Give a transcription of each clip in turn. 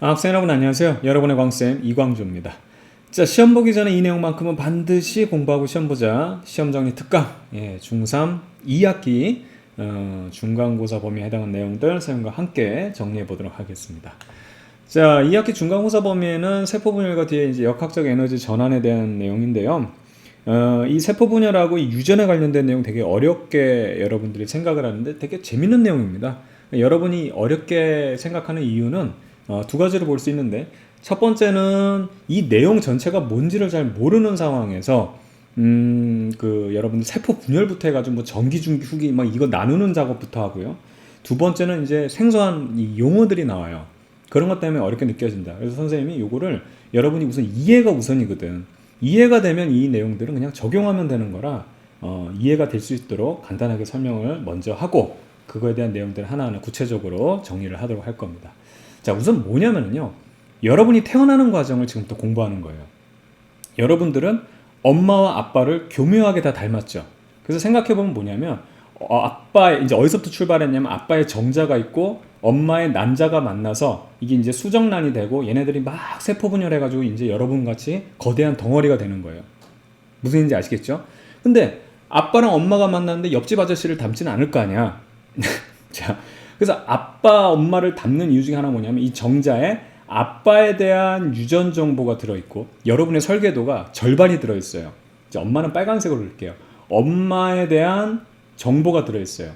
학생 여러분 안녕하세요. 여러분의 광쌤 이광주입니다. 자, 시험 보기 전에 이 내용만큼은 반드시 공부하고 시험 보자. 시험 정리 특강 중3 2학기 중간고사 범위에 해당하는 내용들 선생님과 함께 정리해 보도록 하겠습니다. 자, 2학기 중간고사 범위에는 세포분열과 뒤에 이제 역학적 에너지 전환에 대한 내용인데요. 이 세포분열하고 이 유전에 관련된 내용 되게 어렵게 여러분들이 생각을 하는데 되게 재밌는 내용입니다. 여러분이 어렵게 생각하는 이유는 두 가지로 볼 수 있는데, 첫 번째는 이 내용 전체가 뭔지를 잘 모르는 상황에서 여러분들 세포 분열부터 해가지고 뭐 전기, 중기, 후기 막 이거 나누는 작업부터 하고요. 두 번째는 이제 생소한 이 용어들이 나와요. 그런 것 때문에 어렵게 느껴진다. 그래서 선생님이 요거를 여러분이 우선 이해가 우선이거든. 이해가 되면 이 내용들은 그냥 적용하면 되는 거라 이해가 될 수 있도록 간단하게 설명을 먼저 하고 그거에 대한 내용들을 하나하나 구체적으로 정리를 하도록 할 겁니다. 자, 우선 뭐냐면요, 여러분이 태어나는 과정을 지금부터 공부하는 거예요. 여러분들은 엄마와 아빠를 교묘하게 다 닮았죠. 그래서 생각해보면 뭐냐면 이제 어디서부터 출발했냐면 아빠의 정자가 있고 엄마의 난자가 만나서 이게 이제 수정란이 되고 얘네들이 막 세포 분열해가지고 이제 여러분 같이 거대한 덩어리가 되는 거예요. 무슨 얘기인지 아시겠죠? 근데 아빠랑 엄마가 만났는데 옆집 아저씨를 닮지는 않을 거 아니야. 자, 그래서 아빠, 엄마를 닮는 이유 중에 하나 뭐냐면 이 정자에 아빠에 대한 유전 정보가 들어있고 여러분의 설계도가 절반이 들어있어요. 이제 엄마는 빨간색으로 그릴게요. 엄마에 대한 정보가 들어있어요.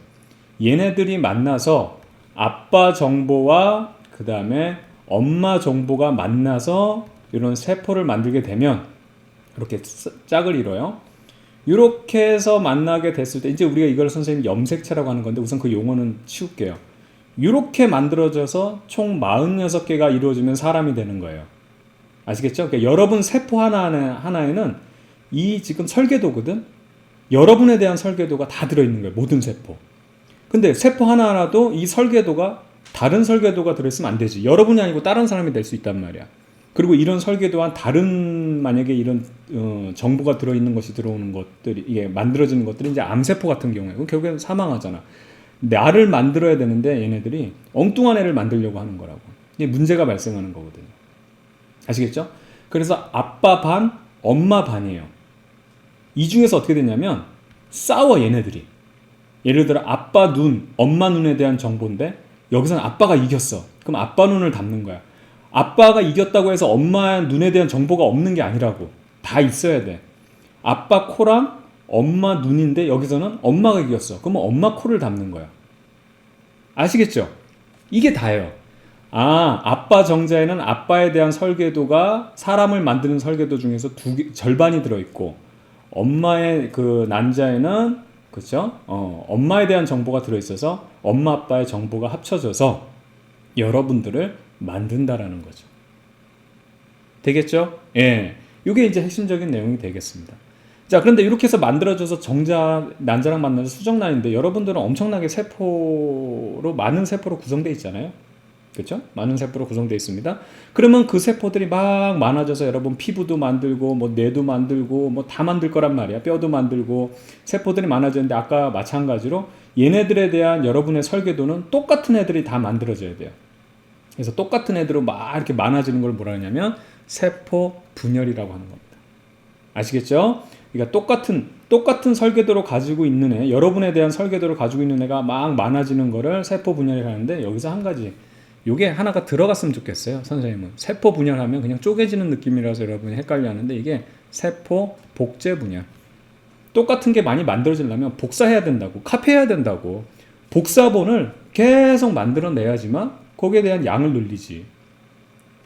얘네들이 만나서 아빠 정보와 그 다음에 엄마 정보가 만나서 이런 세포를 만들게 되면 이렇게 짝을 이뤄요. 이렇게 해서 만나게 됐을 때 이제 우리가 이걸 선생님 염색체라고 하는 건데 우선 그 용어는 치울게요. 이렇게 만들어져서 총 46개가 이루어지면 사람이 되는 거예요. 아시겠죠? 그러니까 여러분 세포 하나에는 이 지금 설계도거든? 여러분에 대한 설계도가 다 들어있는 거예요. 모든 세포. 근데 세포 하나하나도 이 설계도가 다른 설계도가 들어있으면 안 되지. 여러분이 아니고 다른 사람이 될 수 있단 말이야. 그리고 이런 설계도와 다른 만약에 이런 정보가 들어있는 것이 들어오는 것들이 이게 만들어지는 것들이 이제 암세포 같은 경우에 그럼 결국엔 사망하잖아. 나를 만들어야 되는데 얘네들이 엉뚱한 애를 만들려고 하는 거라고. 이게 문제가 발생하는 거거든요. 아시겠죠? 그래서 아빠 반, 엄마 반이에요. 이 중에서 어떻게 되냐면 싸워 얘네들이. 예를 들어 아빠 눈, 엄마 눈에 대한 정보인데 여기서는 아빠가 이겼어. 그럼 아빠 눈을 담는 거야. 아빠가 이겼다고 해서 엄마 눈에 대한 정보가 없는 게 아니라고. 다 있어야 돼. 아빠 코랑 엄마 눈인데 여기서는 엄마가 이겼어. 그러면 엄마 코를 담는 거야. 아시겠죠? 이게 다예요. 아빠 정자에는 아빠에 대한 설계도가 사람을 만드는 설계도 중에서 절반이 들어있고 엄마의 그 난자에는 그렇죠? 엄마에 대한 정보가 들어있어서 엄마 아빠의 정보가 합쳐져서 여러분들을 만든다라는 거죠. 되겠죠? 예. 이게 이제 핵심적인 내용이 되겠습니다. 자, 그런데 이렇게 해서 만들어져서 난자랑 만나서 수정란인데 여러분들은 엄청나게 많은 세포로 구성되어 있잖아요. 그렇죠? 많은 세포로 구성되어 있습니다. 그러면 그 세포들이 막 많아져서 여러분 피부도 만들고 뭐 뇌도 만들고 뭐 다 만들 거란 말이야. 뼈도 만들고 세포들이 많아졌는데 아까 마찬가지로 얘네들에 대한 여러분의 설계도는 똑같은 애들이 다 만들어져야 돼요. 그래서 똑같은 애들로 막 이렇게 많아지는 걸 뭐라 하냐면 세포 분열이라고 하는 겁니다. 아시겠죠? 그러니까 똑같은 설계도로 가지고 있는 애, 여러분에 대한 설계도를 가지고 있는 애가 막 많아지는 거를 세포 분열이라고 하는데 여기서 한 가지 요게 하나가 들어갔으면 좋겠어요. 선생님은 세포 분열하면 그냥 쪼개지는 느낌이라서 여러분이 헷갈려 하는데 이게 세포 복제 분열. 똑같은 게 많이 만들어지려면 복사해야 된다고, 카피해야 된다고. 복사본을 계속 만들어내야지만 거기에 대한 양을 늘리지.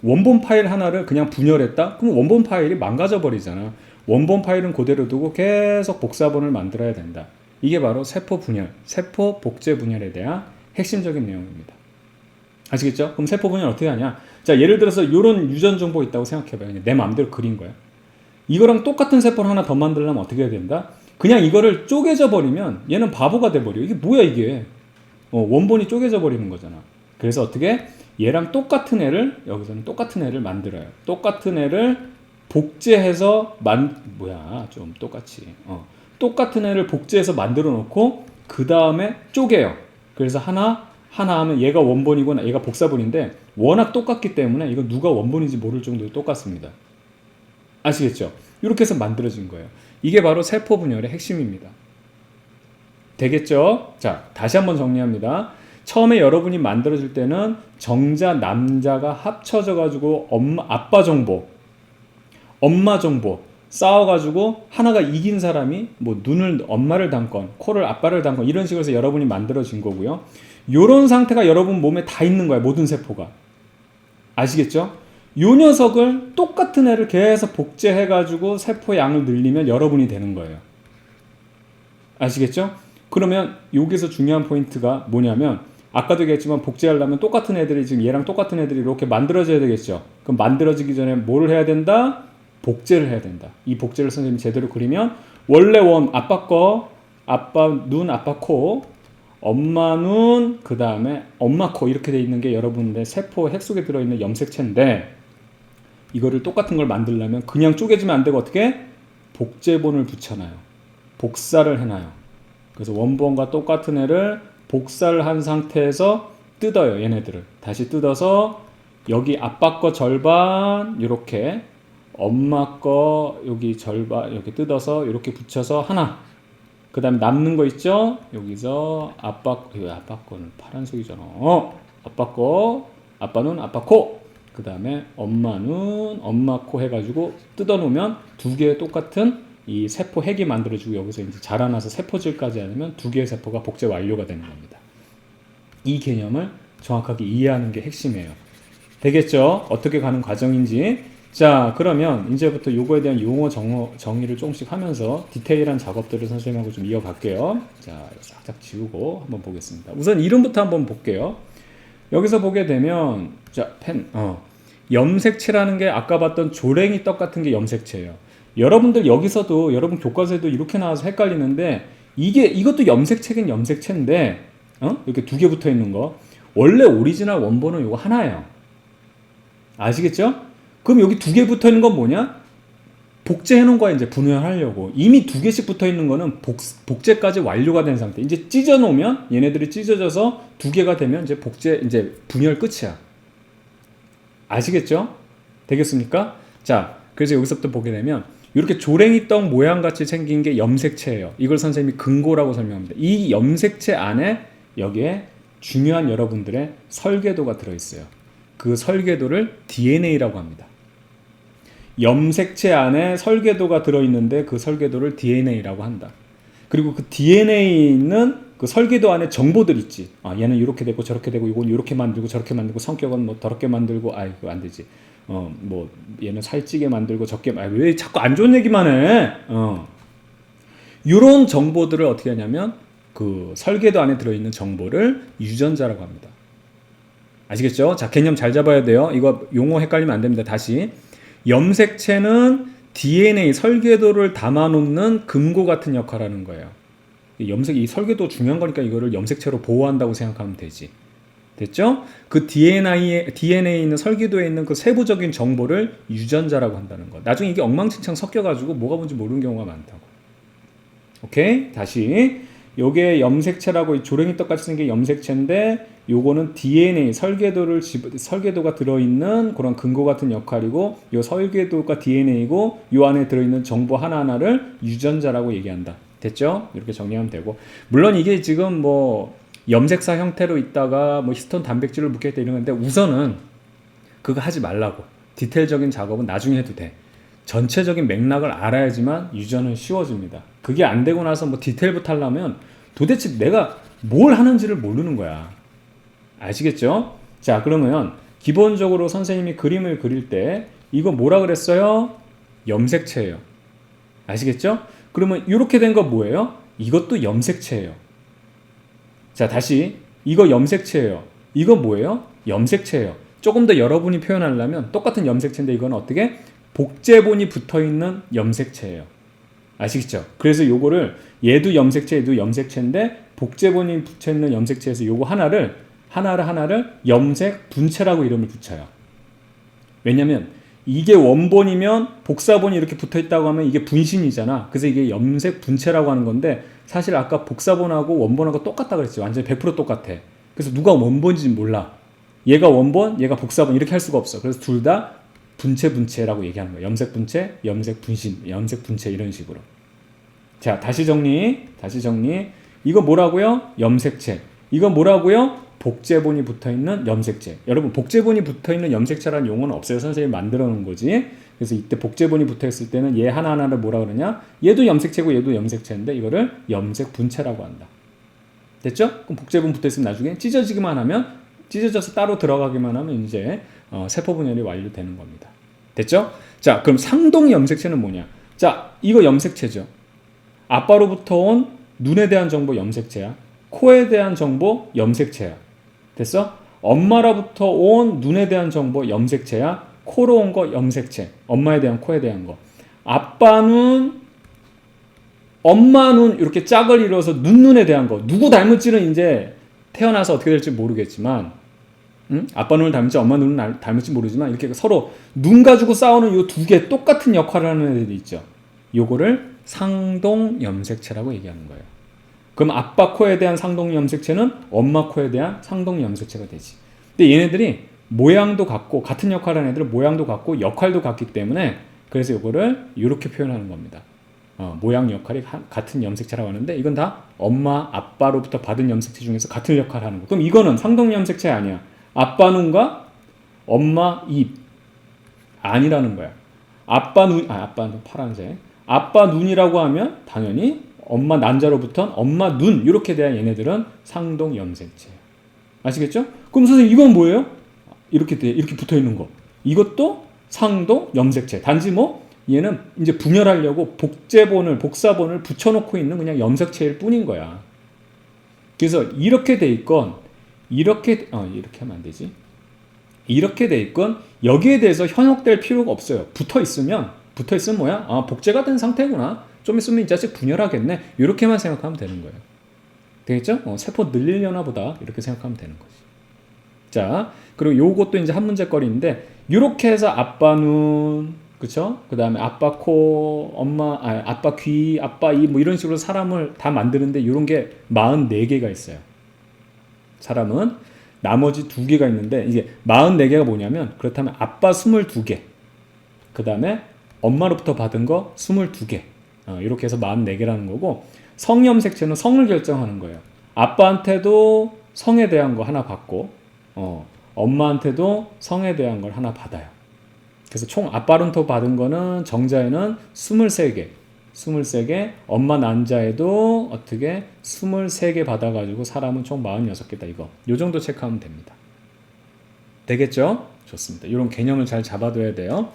원본 파일 하나를 그냥 분열했다? 그럼 원본 파일이 망가져 버리잖아. 원본 파일은 그대로 두고 계속 복사본을 만들어야 된다. 이게 바로 세포 분열, 세포 복제 분열에 대한 핵심적인 내용입니다. 아시겠죠? 그럼 세포 분열 어떻게 하냐? 자, 예를 들어서 이런 유전 정보 있다고 생각해봐요. 내 마음대로 그린 거야. 이거랑 똑같은 세포를 하나 더 만들려면 어떻게 해야 된다? 그냥 이거를 쪼개져 버리면 얘는 바보가 돼버려. 이게 뭐야 이게? 원본이 쪼개져 버리는 거잖아. 그래서 어떻게? 얘랑 똑같은 애를 여기서는 똑같은 애를 만들어요. 똑같은 애를 복제해서 좀 똑같이 똑같은 애를 복제해서 만들어 놓고 그 다음에 쪼개요. 그래서 하나 하면 얘가 원본이고 얘가 복사본인데 워낙 똑같기 때문에 이거 누가 원본인지 모를 정도로 똑같습니다. 아시겠죠? 이렇게 해서 만들어진 거예요. 이게 바로 세포 분열의 핵심입니다. 되겠죠? 자, 다시 한번 정리합니다. 처음에 여러분이 만들어질 때는 정자, 남자가 합쳐져 가지고 아빠 정보, 엄마 정보 싸워가지고 하나가 이긴 사람이 뭐 눈을 엄마를 담건, 코를 아빠를 담건 이런 식으로 해서 여러분이 만들어진 거고요. 요런 상태가 여러분 몸에 다 있는 거예요. 모든 세포가. 아시겠죠? 요 녀석을 똑같은 애를 계속 복제해가지고 세포의 양을 늘리면 여러분이 되는 거예요. 아시겠죠? 그러면 여기서 중요한 포인트가 뭐냐면 아까도 얘기했지만 복제하려면 똑같은 애들이 지금 얘랑 똑같은 애들이 이렇게 만들어져야 되겠죠. 그럼 만들어지기 전에 뭘 해야 된다? 복제를 해야 된다. 이 복제를 선생님이 제대로 그리면 원래 아빠 거, 아빠 눈, 아빠 코, 엄마 눈, 그 다음에 엄마 코 이렇게 돼 있는 게 여러분의 세포 핵 속에 들어있는 염색체인데 이거를 똑같은 걸 만들려면 그냥 쪼개지면 안 되고 어떻게? 복제본을 붙여놔요. 복사를 해놔요. 그래서 원본과 똑같은 애를 복사를 한 상태에서 뜯어요. 얘네들을. 다시 뜯어서 여기 아빠 거 절반 이렇게 엄마 거 여기 절반 이렇게 뜯어서 이렇게 붙여서 하나. 그 다음에 남는 거 있죠? 여기서 아빠 거는 파란색이잖아. 아빠 거, 아빠 눈, 아빠 코. 그 다음에 엄마 눈, 엄마 코 해가지고 뜯어놓으면 두 개의 똑같은 이 세포 핵이 만들어지고 여기서 이제 자라나서 세포질까지 하면 두 개의 세포가 복제 완료가 되는 겁니다. 이 개념을 정확하게 이해하는 게 핵심이에요. 되겠죠? 어떻게 가는 과정인지. 자, 그러면 이제부터 요거에 대한 용어 정의를 조금씩 하면서 디테일한 작업들을 선생님하고 좀 이어갈게요. 자, 싹싹 지우고 한번 보겠습니다. 우선 이름부터 한번 볼게요. 여기서 보게 되면 자, 염색체라는 게 아까 봤던 조랭이 떡 같은 게 염색체예요. 여러분들 여기서도 여러분 교과서에도 이렇게 나와서 헷갈리는데 이것도 염색체긴 염색체인데 이렇게 두 개 붙어 있는 거 원래 오리지널 원본은 이거 하나예요. 아시겠죠? 그럼 여기 두 개 붙어 있는 건 뭐냐? 복제해 놓은 거에 이제 분해하려고. 이미 두 개씩 붙어 있는 거는 복제까지 완료가 된 상태. 이제 찢어 놓으면 얘네들이 찢어져서 두 개가 되면 이제 이제 분열 끝이야. 아시겠죠? 되겠습니까? 자, 그래서 여기서부터 보게 되면 이렇게 조랭이 떡 모양 같이 생긴 게 염색체예요. 이걸 선생님이 근고라고 설명합니다. 이 염색체 안에 여기에 중요한 여러분들의 설계도가 들어있어요. 그 설계도를 DNA라고 합니다. 염색체 안에 설계도가 들어있는데 그 설계도를 DNA라고 한다. 그리고 그 DNA는 그 설계도 안에 정보들 있지. 얘는 이렇게 되고 저렇게 되고 이건 이렇게 만들고 저렇게 만들고 성격은 뭐 더럽게 만들고 이거 안 되지. 뭐 얘는 살찌게 만들고 적게 왜 자꾸 안 좋은 얘기만 해? 이런 정보들을 어떻게 하냐면 그 설계도 안에 들어있는 정보를 유전자라고 합니다. 아시겠죠? 자, 개념 잘 잡아야 돼요. 이거 용어 헷갈리면 안 됩니다. 다시. 염색체는 DNA 설계도를 담아놓는 금고 같은 역할을 하는 거예요. 이 설계도 중요한 거니까 이거를 염색체로 보호한다고 생각하면 되지. 됐죠? 그 DNA에 있는 설계도에 있는 그 세부적인 정보를 유전자라고 한다는 거. 나중에 이게 엉망진창 섞여가지고 뭐가 뭔지 모르는 경우가 많다고. 오케이? 다시. 요게 염색체라고 조랭이 떡같이 생긴 염색체인데 요거는 DNA 설계도가 들어있는 그런 근거 같은 역할이고 요 설계도가 DNA이고 요 안에 들어있는 정보 하나하나를 유전자라고 얘기한다. 됐죠? 이렇게 정리하면 되고 물론 이게 지금 뭐 염색사 형태로 있다가 뭐 히스톤 단백질을 묻겠다 이런 건데 우선은 그거 하지 말라고. 디테일적인 작업은 나중에 해도 돼. 전체적인 맥락을 알아야지만 유전은 쉬워집니다. 그게 안 되고 나서 뭐 디테일부터 하려면 도대체 내가 뭘 하는지를 모르는 거야. 아시겠죠? 자, 그러면 기본적으로 선생님이 그림을 그릴 때 이거 뭐라 그랬어요? 염색체예요. 아시겠죠? 그러면 이렇게 된 거 뭐예요? 이것도 염색체예요. 자, 다시 이거 염색체예요. 이거 뭐예요? 염색체예요. 조금 더 여러분이 표현하려면 똑같은 염색체인데 이건 어떻게? 복제본이 붙어있는 염색체예요. 아시겠죠? 그래서 요거를 얘도 염색체인데 복제본이 붙어있는 염색체에서 요거 하나를 염색 분체라고 이름을 붙여요. 왜냐면 이게 원본이면 복사본이 이렇게 붙어있다고 하면 이게 분신이잖아. 그래서 이게 염색 분체라고 하는 건데 사실 아까 복사본하고 원본하고 똑같다 그랬지. 완전히 100% 똑같아. 그래서 누가 원본인지 몰라. 얘가 원본, 얘가 복사본 이렇게 할 수가 없어. 그래서 둘 다 분체라고 얘기하는 거예요. 염색 분체, 염색 분신, 염색 분체 이런 식으로. 자, 다시 정리. 이거 뭐라고요? 염색체. 이거 뭐라고요? 복제본이 붙어있는 염색체. 여러분, 복제본이 붙어있는 염색체라는 용어는 없어요. 선생님이 만들어 놓은 거지. 그래서 이때 복제본이 붙어있을 때는 얘 하나하나를 뭐라 그러냐? 얘도 염색체고 얘도 염색체인데 이거를 염색 분체라고 한다. 됐죠? 그럼 복제본 붙어있으면 나중에 찢어지기만 하면, 찢어져서 따로 들어가기만 하면 이제 세포 분열이 완료되는 겁니다. 됐죠? 자, 그럼 상동 염색체는 뭐냐? 자, 이거 염색체죠. 아빠로부터 온 눈에 대한 정보 염색체야. 코에 대한 정보 염색체야. 됐어? 엄마로부터 온 눈에 대한 정보 염색체야. 코로 온 거 염색체. 엄마에 대한 코에 대한 거. 아빠 눈, 엄마 눈 이렇게 짝을 이뤄서 눈에 대한 거. 누구 닮을지는 이제 태어나서 어떻게 될지 모르겠지만, 아빠 눈을 닮을지 엄마 눈을 닮을지 모르지만 이렇게 서로 눈 가지고 싸우는 이 두 개 똑같은 역할을 하는 애들이 있죠. 요거를 상동 염색체라고 얘기하는 거예요. 그럼 아빠 코에 대한 상동 염색체는 엄마 코에 대한 상동 염색체가 되지. 근데 얘네들이 모양도 같고 같은 역할을 하는 애들은 모양도 같고 역할도 같기 때문에 그래서 요거를 이렇게 표현하는 겁니다. 모양 역할이 같은 염색체라고 하는데 이건 다 엄마 아빠로부터 받은 염색체 중에서 같은 역할을 하는 거. 그럼 이거는 상동 염색체 아니야. 아빠 눈과 엄마 입 아니라는 거야. 아빠 눈 파란색. 아빠 눈이라고 하면 당연히 엄마 난자로부터 엄마 눈 이렇게 돼야 얘네들은 상동 염색체예요. 아시겠죠? 그럼 선생님 이건 뭐예요? 이렇게 붙어 있는 거. 이것도 상동 염색체. 단지 뭐 얘는 이제 분열하려고 복사본을 붙여놓고 있는 그냥 염색체일 뿐인 거야. 그래서 이렇게 돼 있건 이렇게 하면 안 되지. 이렇게 돼 있건 여기에 대해서 현혹될 필요가 없어요. 붙어 있으면 뭐야? 복제가 된 상태구나. 좀 있으면 이 자식 분열하겠네. 이렇게만 생각하면 되는 거예요. 되겠죠? 세포 늘리려나 보다. 이렇게 생각하면 되는 거지. 자, 그리고 요것도 이제 한 문제거리인데 이렇게 해서 아빠 눈, 그쵸? 그 다음에 아빠 코, 아빠 귀, 아빠 입 뭐 이런 식으로 사람을 다 만드는데 이런 게 44개가 있어요. 사람은 나머지 2개가 있는데 이게 44개가 뭐냐면 그렇다면 아빠 22개, 그 다음에 엄마로부터 받은 거 22개, 이렇게 해서 44개라는 거고, 성염색체는 성을 결정하는 거예요. 아빠한테도 성에 대한 거 하나 받고 엄마한테도 성에 대한 걸 하나 받아요. 그래서 총 아빠로부터 받은 거는 정자에는 23개, 엄마 난자에도 어떻게 23개 받아가지고 사람은 총 46개다. 요 정도 체크하면 됩니다. 되겠죠? 좋습니다. 이런 개념을 잘 잡아둬야 돼요.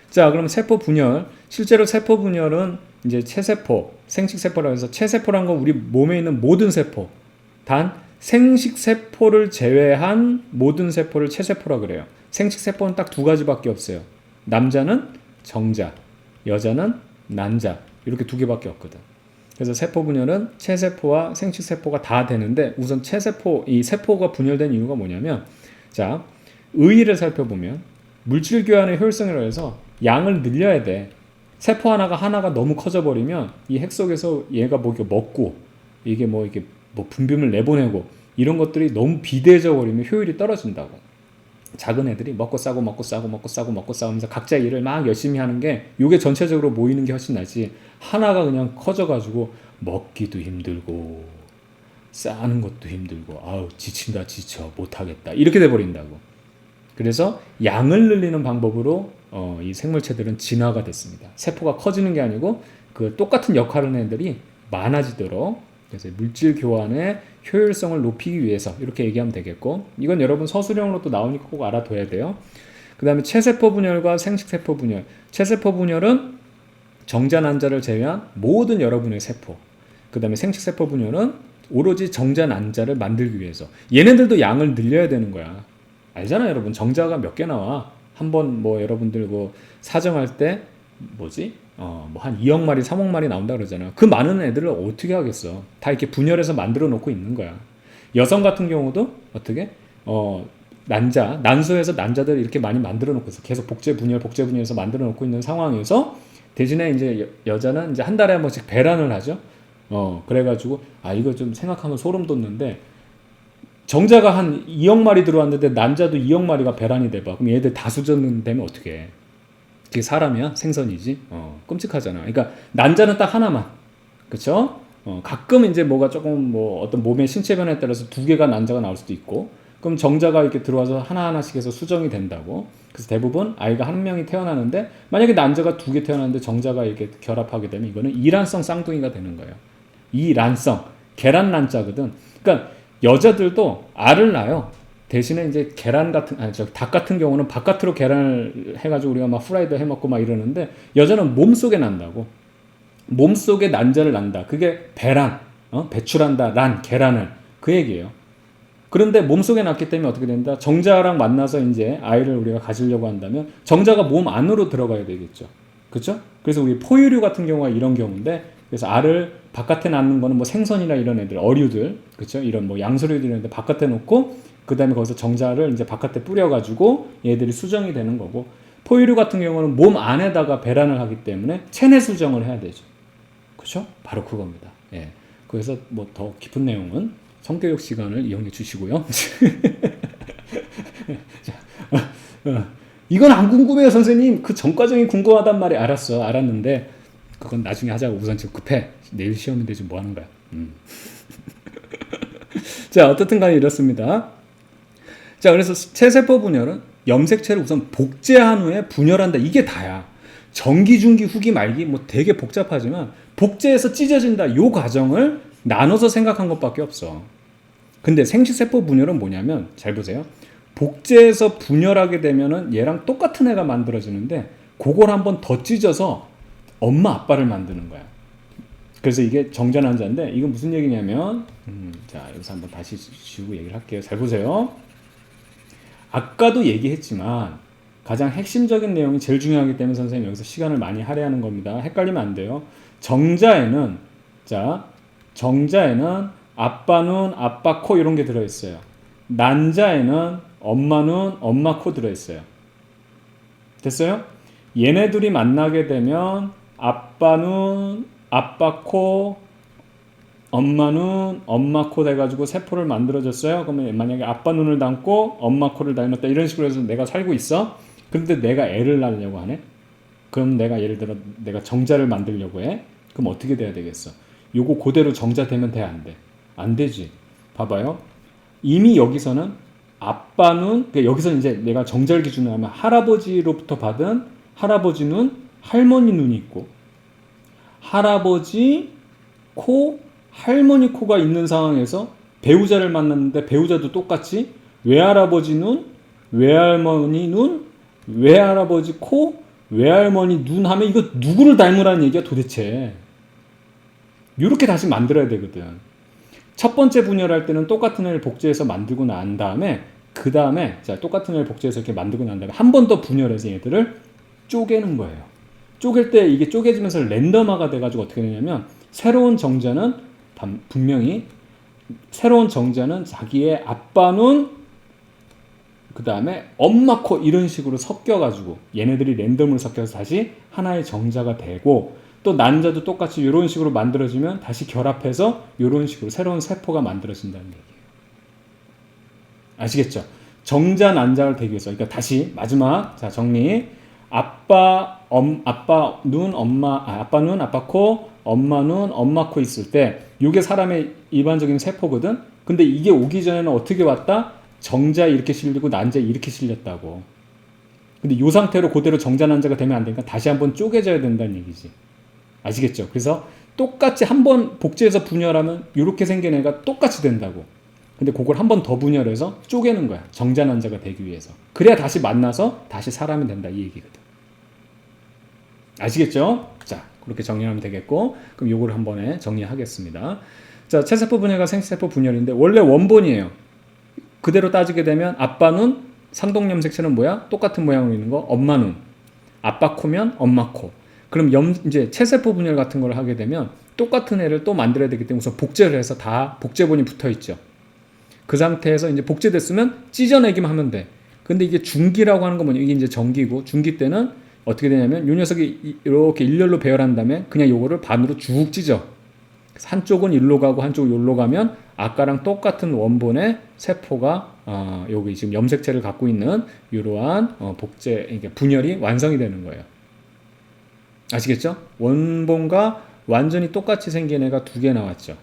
자, 그럼 세포 분열. 실제로 세포 분열은 이제 체세포, 생식세포라고 해서 체세포란 건 우리 몸에 있는 모든 세포, 단 생식세포를 제외한 모든 세포를 체세포라 그래요. 생식세포는 딱 2가지밖에 없어요. 남자는 정자, 여자는 난자. 이렇게 2개밖에 없거든. 그래서 세포 분열은 체세포와 생식세포가 다 되는데 우선 이 세포가 분열된 이유가 뭐냐면, 자, 의의를 살펴보면 물질 교환의 효율성이라고 해서 양을 늘려야 돼. 세포 하나가 너무 커져버리면 이 핵 속에서 얘가 뭐 먹고 이게 뭐 분비물 내보내고 이런 것들이 너무 비대해져 버리면 효율이 떨어진다고. 작은 애들이 먹고 싸고 하면서 각자 일을 막 열심히 하는 게 요게 전체적으로 모이는 게 훨씬 나지, 하나가 그냥 커져가지고 먹기도 힘들고 싸는 것도 힘들고 지친다 지쳐 못하겠다 이렇게 돼버린다고. 그래서 양을 늘리는 방법으로 이 생물체들은 진화가 됐습니다. 세포가 커지는 게 아니고 그 똑같은 역할을 하는 애들이 많아지도록, 그래서 물질 교환의 효율성을 높이기 위해서 이렇게 얘기하면 되겠고, 이건 여러분 서술형으로 또 나오니까 꼭 알아둬야 돼요. 그 다음에 체세포 분열과 생식세포 분열. 체세포 분열은 정자, 난자를 제외한 모든 여러분의 세포. 그 다음에 생식세포 분열은 오로지 정자, 난자를 만들기 위해서. 얘네들도 양을 늘려야 되는 거야. 알잖아요, 여러분. 정자가 몇 개 나와. 한번 여러분들 사정할 때 한 2억 마리, 3억 마리 나온다 그러잖아요. 그 많은 애들을 어떻게 하겠어. 다 이렇게 분열해서 만들어 놓고 있는 거야. 여성 같은 경우도 어떻게 난소에서 난자들을 이렇게 많이 만들어 놓고 있어. 계속 복제분열해서 만들어 놓고 있는 상황에서 대신에 이제 여자는 이제 한 달에 한 번씩 배란을 하죠. 그래가지고 이거 좀 생각하면 소름 돋는데, 정자가 한 2억 마리 들어왔는데 난자도 2억 마리가 배란이 돼봐. 그럼 얘들 다 수정되면 어떻게 해? 그게 사람이야? 생선이지? 끔찍하잖아. 그러니까 난자는 딱 하나만. 그쵸? 가끔 이제 뭐가 조금 뭐 어떤 몸의 신체 변화에 따라서 두 개가 난자가 나올 수도 있고, 그럼 정자가 이렇게 들어와서 하나하나씩 해서 수정이 된다고. 그래서 대부분 아이가 한 명이 태어나는데, 만약에 난자가 두 개 태어났는데 정자가 이렇게 결합하게 되면 이거는 이란성 쌍둥이가 되는 거예요. 이란성. 계란 난자거든. 그러니까 여자들도 알을 낳아요. 대신에 이제 계란 같은, 닭 같은 경우는 바깥으로 계란을 해가지고 우리가 막 후라이드 해 먹고 막 이러는데, 여자는 몸속에 난다고. 몸속에 난자를 낳는다. 그게 배란, 배출한다, 계란을. 그 얘기예요. 그런데 몸속에 낳기 때문에 어떻게 된다? 정자랑 만나서 이제 아이를 우리가 가지려고 한다면 정자가 몸 안으로 들어가야 되겠죠. 그렇죠? 그래서 우리 포유류 같은 경우가 이런 경우인데, 그래서 알을 바깥에 낳는 거는 뭐 생선이나 이런 애들, 어류들, 그렇죠? 이런 뭐 양서류들 이런 데 바깥에 놓고, 그 다음에 거기서 정자를 이제 바깥에 뿌려가지고 얘들이 수정이 되는 거고, 포유류 같은 경우는 몸 안에다가 배란을 하기 때문에 체내 수정을 해야 되죠. 그렇죠? 바로 그겁니다. 예. 그래서 뭐 더 깊은 내용은 성교육 시간을 이용해 주시고요. 자, 이건 안 궁금해요, 선생님. 그 전 과정이 궁금하단 말이 알았어. 알았는데 그건 나중에 하자고. 우선 지금 급해. 내일 시험인데 지금 뭐 하는 거야? 자, 어떻든 간에 이렇습니다. 자, 그래서 체세포 분열은 염색체를 우선 복제한 후에 분열한다. 이게 다야. 전기, 중기, 후기, 말기 뭐 되게 복잡하지만 복제해서 찢어진다. 요 과정을 나눠서 생각한 것밖에 없어. 근데 생식세포 분열은 뭐냐면, 잘 보세요. 복제해서 분열하게 되면은 얘랑 똑같은 애가 만들어지는데, 그걸 한번 더 찢어서 엄마 아빠를 만드는 거야. 그래서 이게 정자난자인데, 이건 무슨 얘기냐면, 자, 여기서 한번 다시 지우고 얘기를 할게요. 잘 보세요. 아까도 얘기했지만 가장 핵심적인 내용이 제일 중요하기 때문에 선생님 여기서 시간을 많이 할애하는 겁니다. 헷갈리면 안 돼요. 정자에는 아빠 눈, 아빠 코 이런 게 들어있어요. 난자에는 엄마 눈, 엄마 코 들어있어요. 됐어요? 얘네들이 만나게 되면 아빠 눈, 아빠 코, 엄마 눈, 엄마 코 돼가지고 세포를 만들어줬어요. 그러면 만약에 아빠 눈을 담고 엄마 코를 닮았다 이런 식으로 해서 내가 살고 있어. 그런데 내가 애를 낳으려고 하네. 그럼 내가 예를 들어 내가 정자를 만들려고 해. 그럼 어떻게 돼야 되겠어? 요거 그대로 정자 되면 돼, 안 돼? 안 되지. 봐봐요. 이미 여기서는 아빠 눈, 그러니까 여기서 이제 내가 정자를 기준으로 하면 할아버지로부터 받은 할아버지 눈, 할머니 눈이 있고, 할아버지 코, 할머니 코가 있는 상황에서 배우자를 만났는데 배우자도 똑같이 외할아버지 눈, 외할머니 눈, 외할아버지 코, 외할머니 눈 하면 이거 누구를 닮으라는 얘기야 도대체. 이렇게 다시 만들어야 되거든. 첫 번째 분열할 때는 똑같은 애를 복제해서 만들고 난 다음에, 그 다음에 자 똑같은 애를 복제해서 이렇게 만들고 난 다음에 한 번 더 분열해서 얘들을 쪼개는 거예요. 쪼갤 때 이게 쪼개지면서 랜덤화가 돼가지고 어떻게 되냐면, 새로운 정자는 분명히 새로운 정자는 자기의 아빠 눈, 그 다음에 엄마 코 이런 식으로 섞여가지고 얘네들이 랜덤으로 섞여서 다시 하나의 정자가 되고, 또 난자도 똑같이 이런 식으로 만들어지면 다시 결합해서 이런 식으로 새로운 세포가 만들어진다는 얘기예요. 아시겠죠? 정자 난자를 되기 위해서, 그러니까 다시 마지막 자 정리. 아빠 눈, 아빠 눈, 아빠 코, 엄마 눈, 엄마 코 있을 때 이게 사람의 일반적인 세포거든. 근데 이게 오기 전에는 어떻게 왔다? 정자 이렇게 실리고 난자 이렇게 실렸다고. 근데 이 상태로 그대로 정자 난자가 되면 안 되니까 다시 한번 쪼개져야 된다는 얘기지. 아시겠죠? 그래서 똑같이 한번 복제해서 분열하면 이렇게 생긴 애가 똑같이 된다고. 근데 그걸 한 번 더 분열해서 쪼개는 거야. 정자 난자가 되기 위해서. 그래야 다시 만나서 다시 사람이 된다 이 얘기거든. 아시겠죠? 자, 그렇게 정리하면 되겠고, 그럼 요거를 한 번에 정리하겠습니다. 자, 체세포 분열과 생세포 분열인데 원래 원본이에요. 그대로 따지게 되면 아빠 눈, 상동염색체는 뭐야? 똑같은 모양으로 있는 거 엄마 눈, 아빠 코면 엄마 코. 그럼 이제 체세포 분열 같은 걸 하게 되면 똑같은 애를 또 만들어야 되기 때문에 우선 복제를 해서 다 복제본이 붙어 있죠. 그 상태에서 이제 복제됐으면 찢어내기만 하면 돼. 근데 이게 중기라고 하는 건 뭐냐? 이게 이제 전기고, 중기 때는 어떻게 되냐면 이 녀석이 이렇게 일렬로 배열한 다음에 그냥 요거를 반으로 쭉 찢어. 한쪽은 일로 가고 한쪽은 여기로 가면 아까랑 똑같은 원본의 세포가 여기 지금 염색체를 갖고 있는 이러한 복제 이게 분열이 완성이 되는 거예요. 아시겠죠? 원본과 완전히 똑같이 생긴 애가 두 개 나왔죠.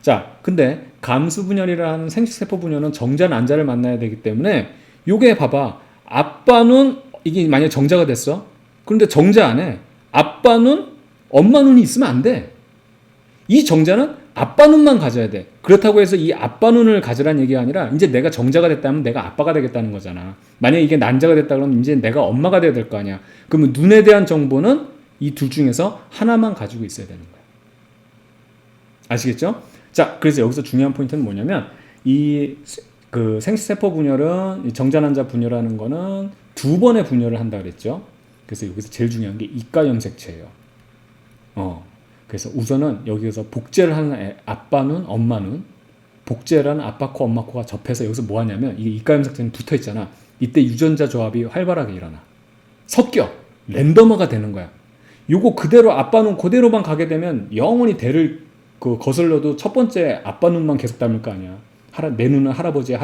자, 근데 감수 분열이라는 생식세포 분열은 정자 난자를 만나야 되기 때문에 요게 봐봐. 아빠 눈 이게 만약에 정자가 됐어. 그런데 정자 안에 아빠 눈, 엄마 눈이 있으면 안 돼. 이 정자는 아빠 눈만 가져야 돼. 그렇다고 해서 이 아빠 눈을 가지란 얘기가 아니라 이제 내가 정자가 됐다면 내가 아빠가 되겠다는 거잖아. 만약에 이게 난자가 됐다 그러면 이제 내가 엄마가 돼야 될 거 아니야. 그러면 눈에 대한 정보는 이 둘 중에서 하나만 가지고 있어야 되는 거야. 아시겠죠? 자, 그래서 여기서 중요한 포인트는 뭐냐면 이 그 생식세포 분열은 정자 난자 분열하는 거는 두 번의 분열을 한다 그랬죠. 그래서 여기서 제일 중요한 게 이가 염색체예요. 그래서 우선은 여기서 복제를 하는 아빠 눈, 엄마 눈, 복제라는 아빠 코, 엄마 코가 접해서 여기서 뭐 하냐면 이게 이가 염색체는 붙어 있잖아. 이때 유전자 조합이 활발하게 일어나. 섞여. 랜덤화가 되는 거야. 요거 그대로 아빠 눈 그대로만 가게 되면 영원히 대를 거슬러도 첫 번째 아빠 눈만 계속 닮을 거 아니야. 내 눈은 할아버지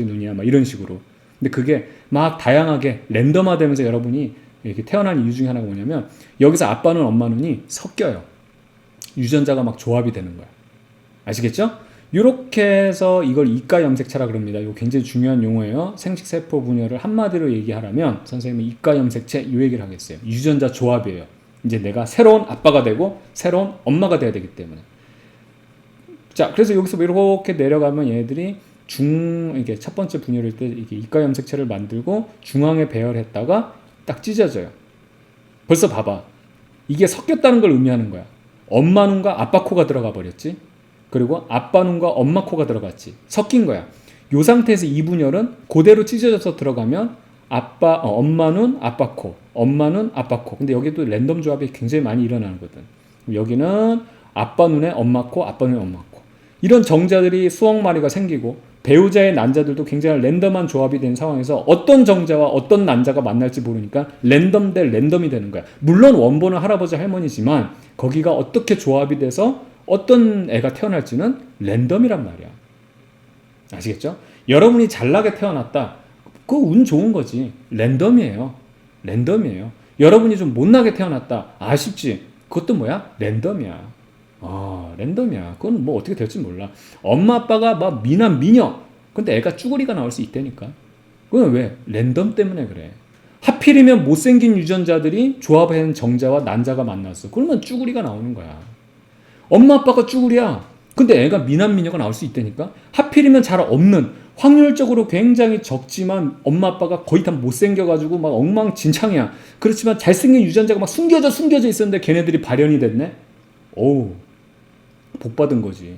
눈이야. 막 이런 식으로. 근데 그게 막 다양하게 랜덤화 되면서 여러분이 이렇게 태어난 이유 중에 하나가 뭐냐면 여기서 아빠 눈, 엄마 눈이 섞여요. 유전자가 막 조합이 되는 거야. 아시겠죠? 이렇게 해서 이걸 이가 염색체라 그럽니다. 이거 굉장히 중요한 용어예요. 생식세포 분열을 한마디로 얘기하라면 선생님은 이가 염색체 이 얘기를 하겠어요. 유전자 조합이에요. 이제 내가 새로운 아빠가 되고 새로운 엄마가 돼야 되기 때문에. 자, 그래서 여기서 이렇게 내려가면 얘네들이 이게 첫 번째 분열일 때 이게 이가 염색체를 만들고 중앙에 배열했다가 딱 찢어져요. 벌써 봐봐. 이게 섞였다는 걸 의미하는 거야. 엄마 눈과 아빠 코가 들어가 버렸지. 그리고 아빠 눈과 엄마 코가 들어갔지. 섞인 거야. 이 상태에서 이 분열은 그대로 찢어져서 들어가면 엄마 눈, 아빠 코, 엄마 눈, 아빠 코. 근데 여기도 랜덤 조합이 굉장히 많이 일어나거든. 여기는 아빠 눈에 엄마 코, 아빠 눈에 엄마 코. 이런 정자들이 수억 마리가 생기고 배우자의 난자들도 굉장히 랜덤한 조합이 된 상황에서 어떤 정자와 어떤 난자가 만날지 모르니까 랜덤 대 랜덤이 되는 거야. 물론 원본은 할아버지 할머니지만 거기가 어떻게 조합이 돼서 어떤 애가 태어날지는 랜덤이란 말이야. 아시겠죠? 여러분이 잘나게 태어났다. 그거 운 좋은 거지. 랜덤이에요. 여러분이 좀 못나게 태어났다. 아쉽지? 그것도 뭐야? 랜덤이야. 랜덤이야. 그건 뭐 어떻게 될지 몰라. 엄마 아빠가 막 미남 미녀. 근데 애가 쭈구리가 나올 수 있다니까. 그건 왜? 랜덤 때문에 그래. 하필이면 못생긴 유전자들이 조합한 정자와 난자가 만났어. 그러면 쭈구리가 나오는 거야. 엄마 아빠가 쭈구리야. 근데 애가 미남 미녀가 나올 수 있다니까. 하필이면 잘 없는 확률적으로 굉장히 적지만 엄마 아빠가 거의 다 못생겨가지고 막 엉망진창이야. 그렇지만 잘생긴 유전자가 막 숨겨져 있었는데 걔네들이 발현이 됐네. 어우, 복 받은 거지.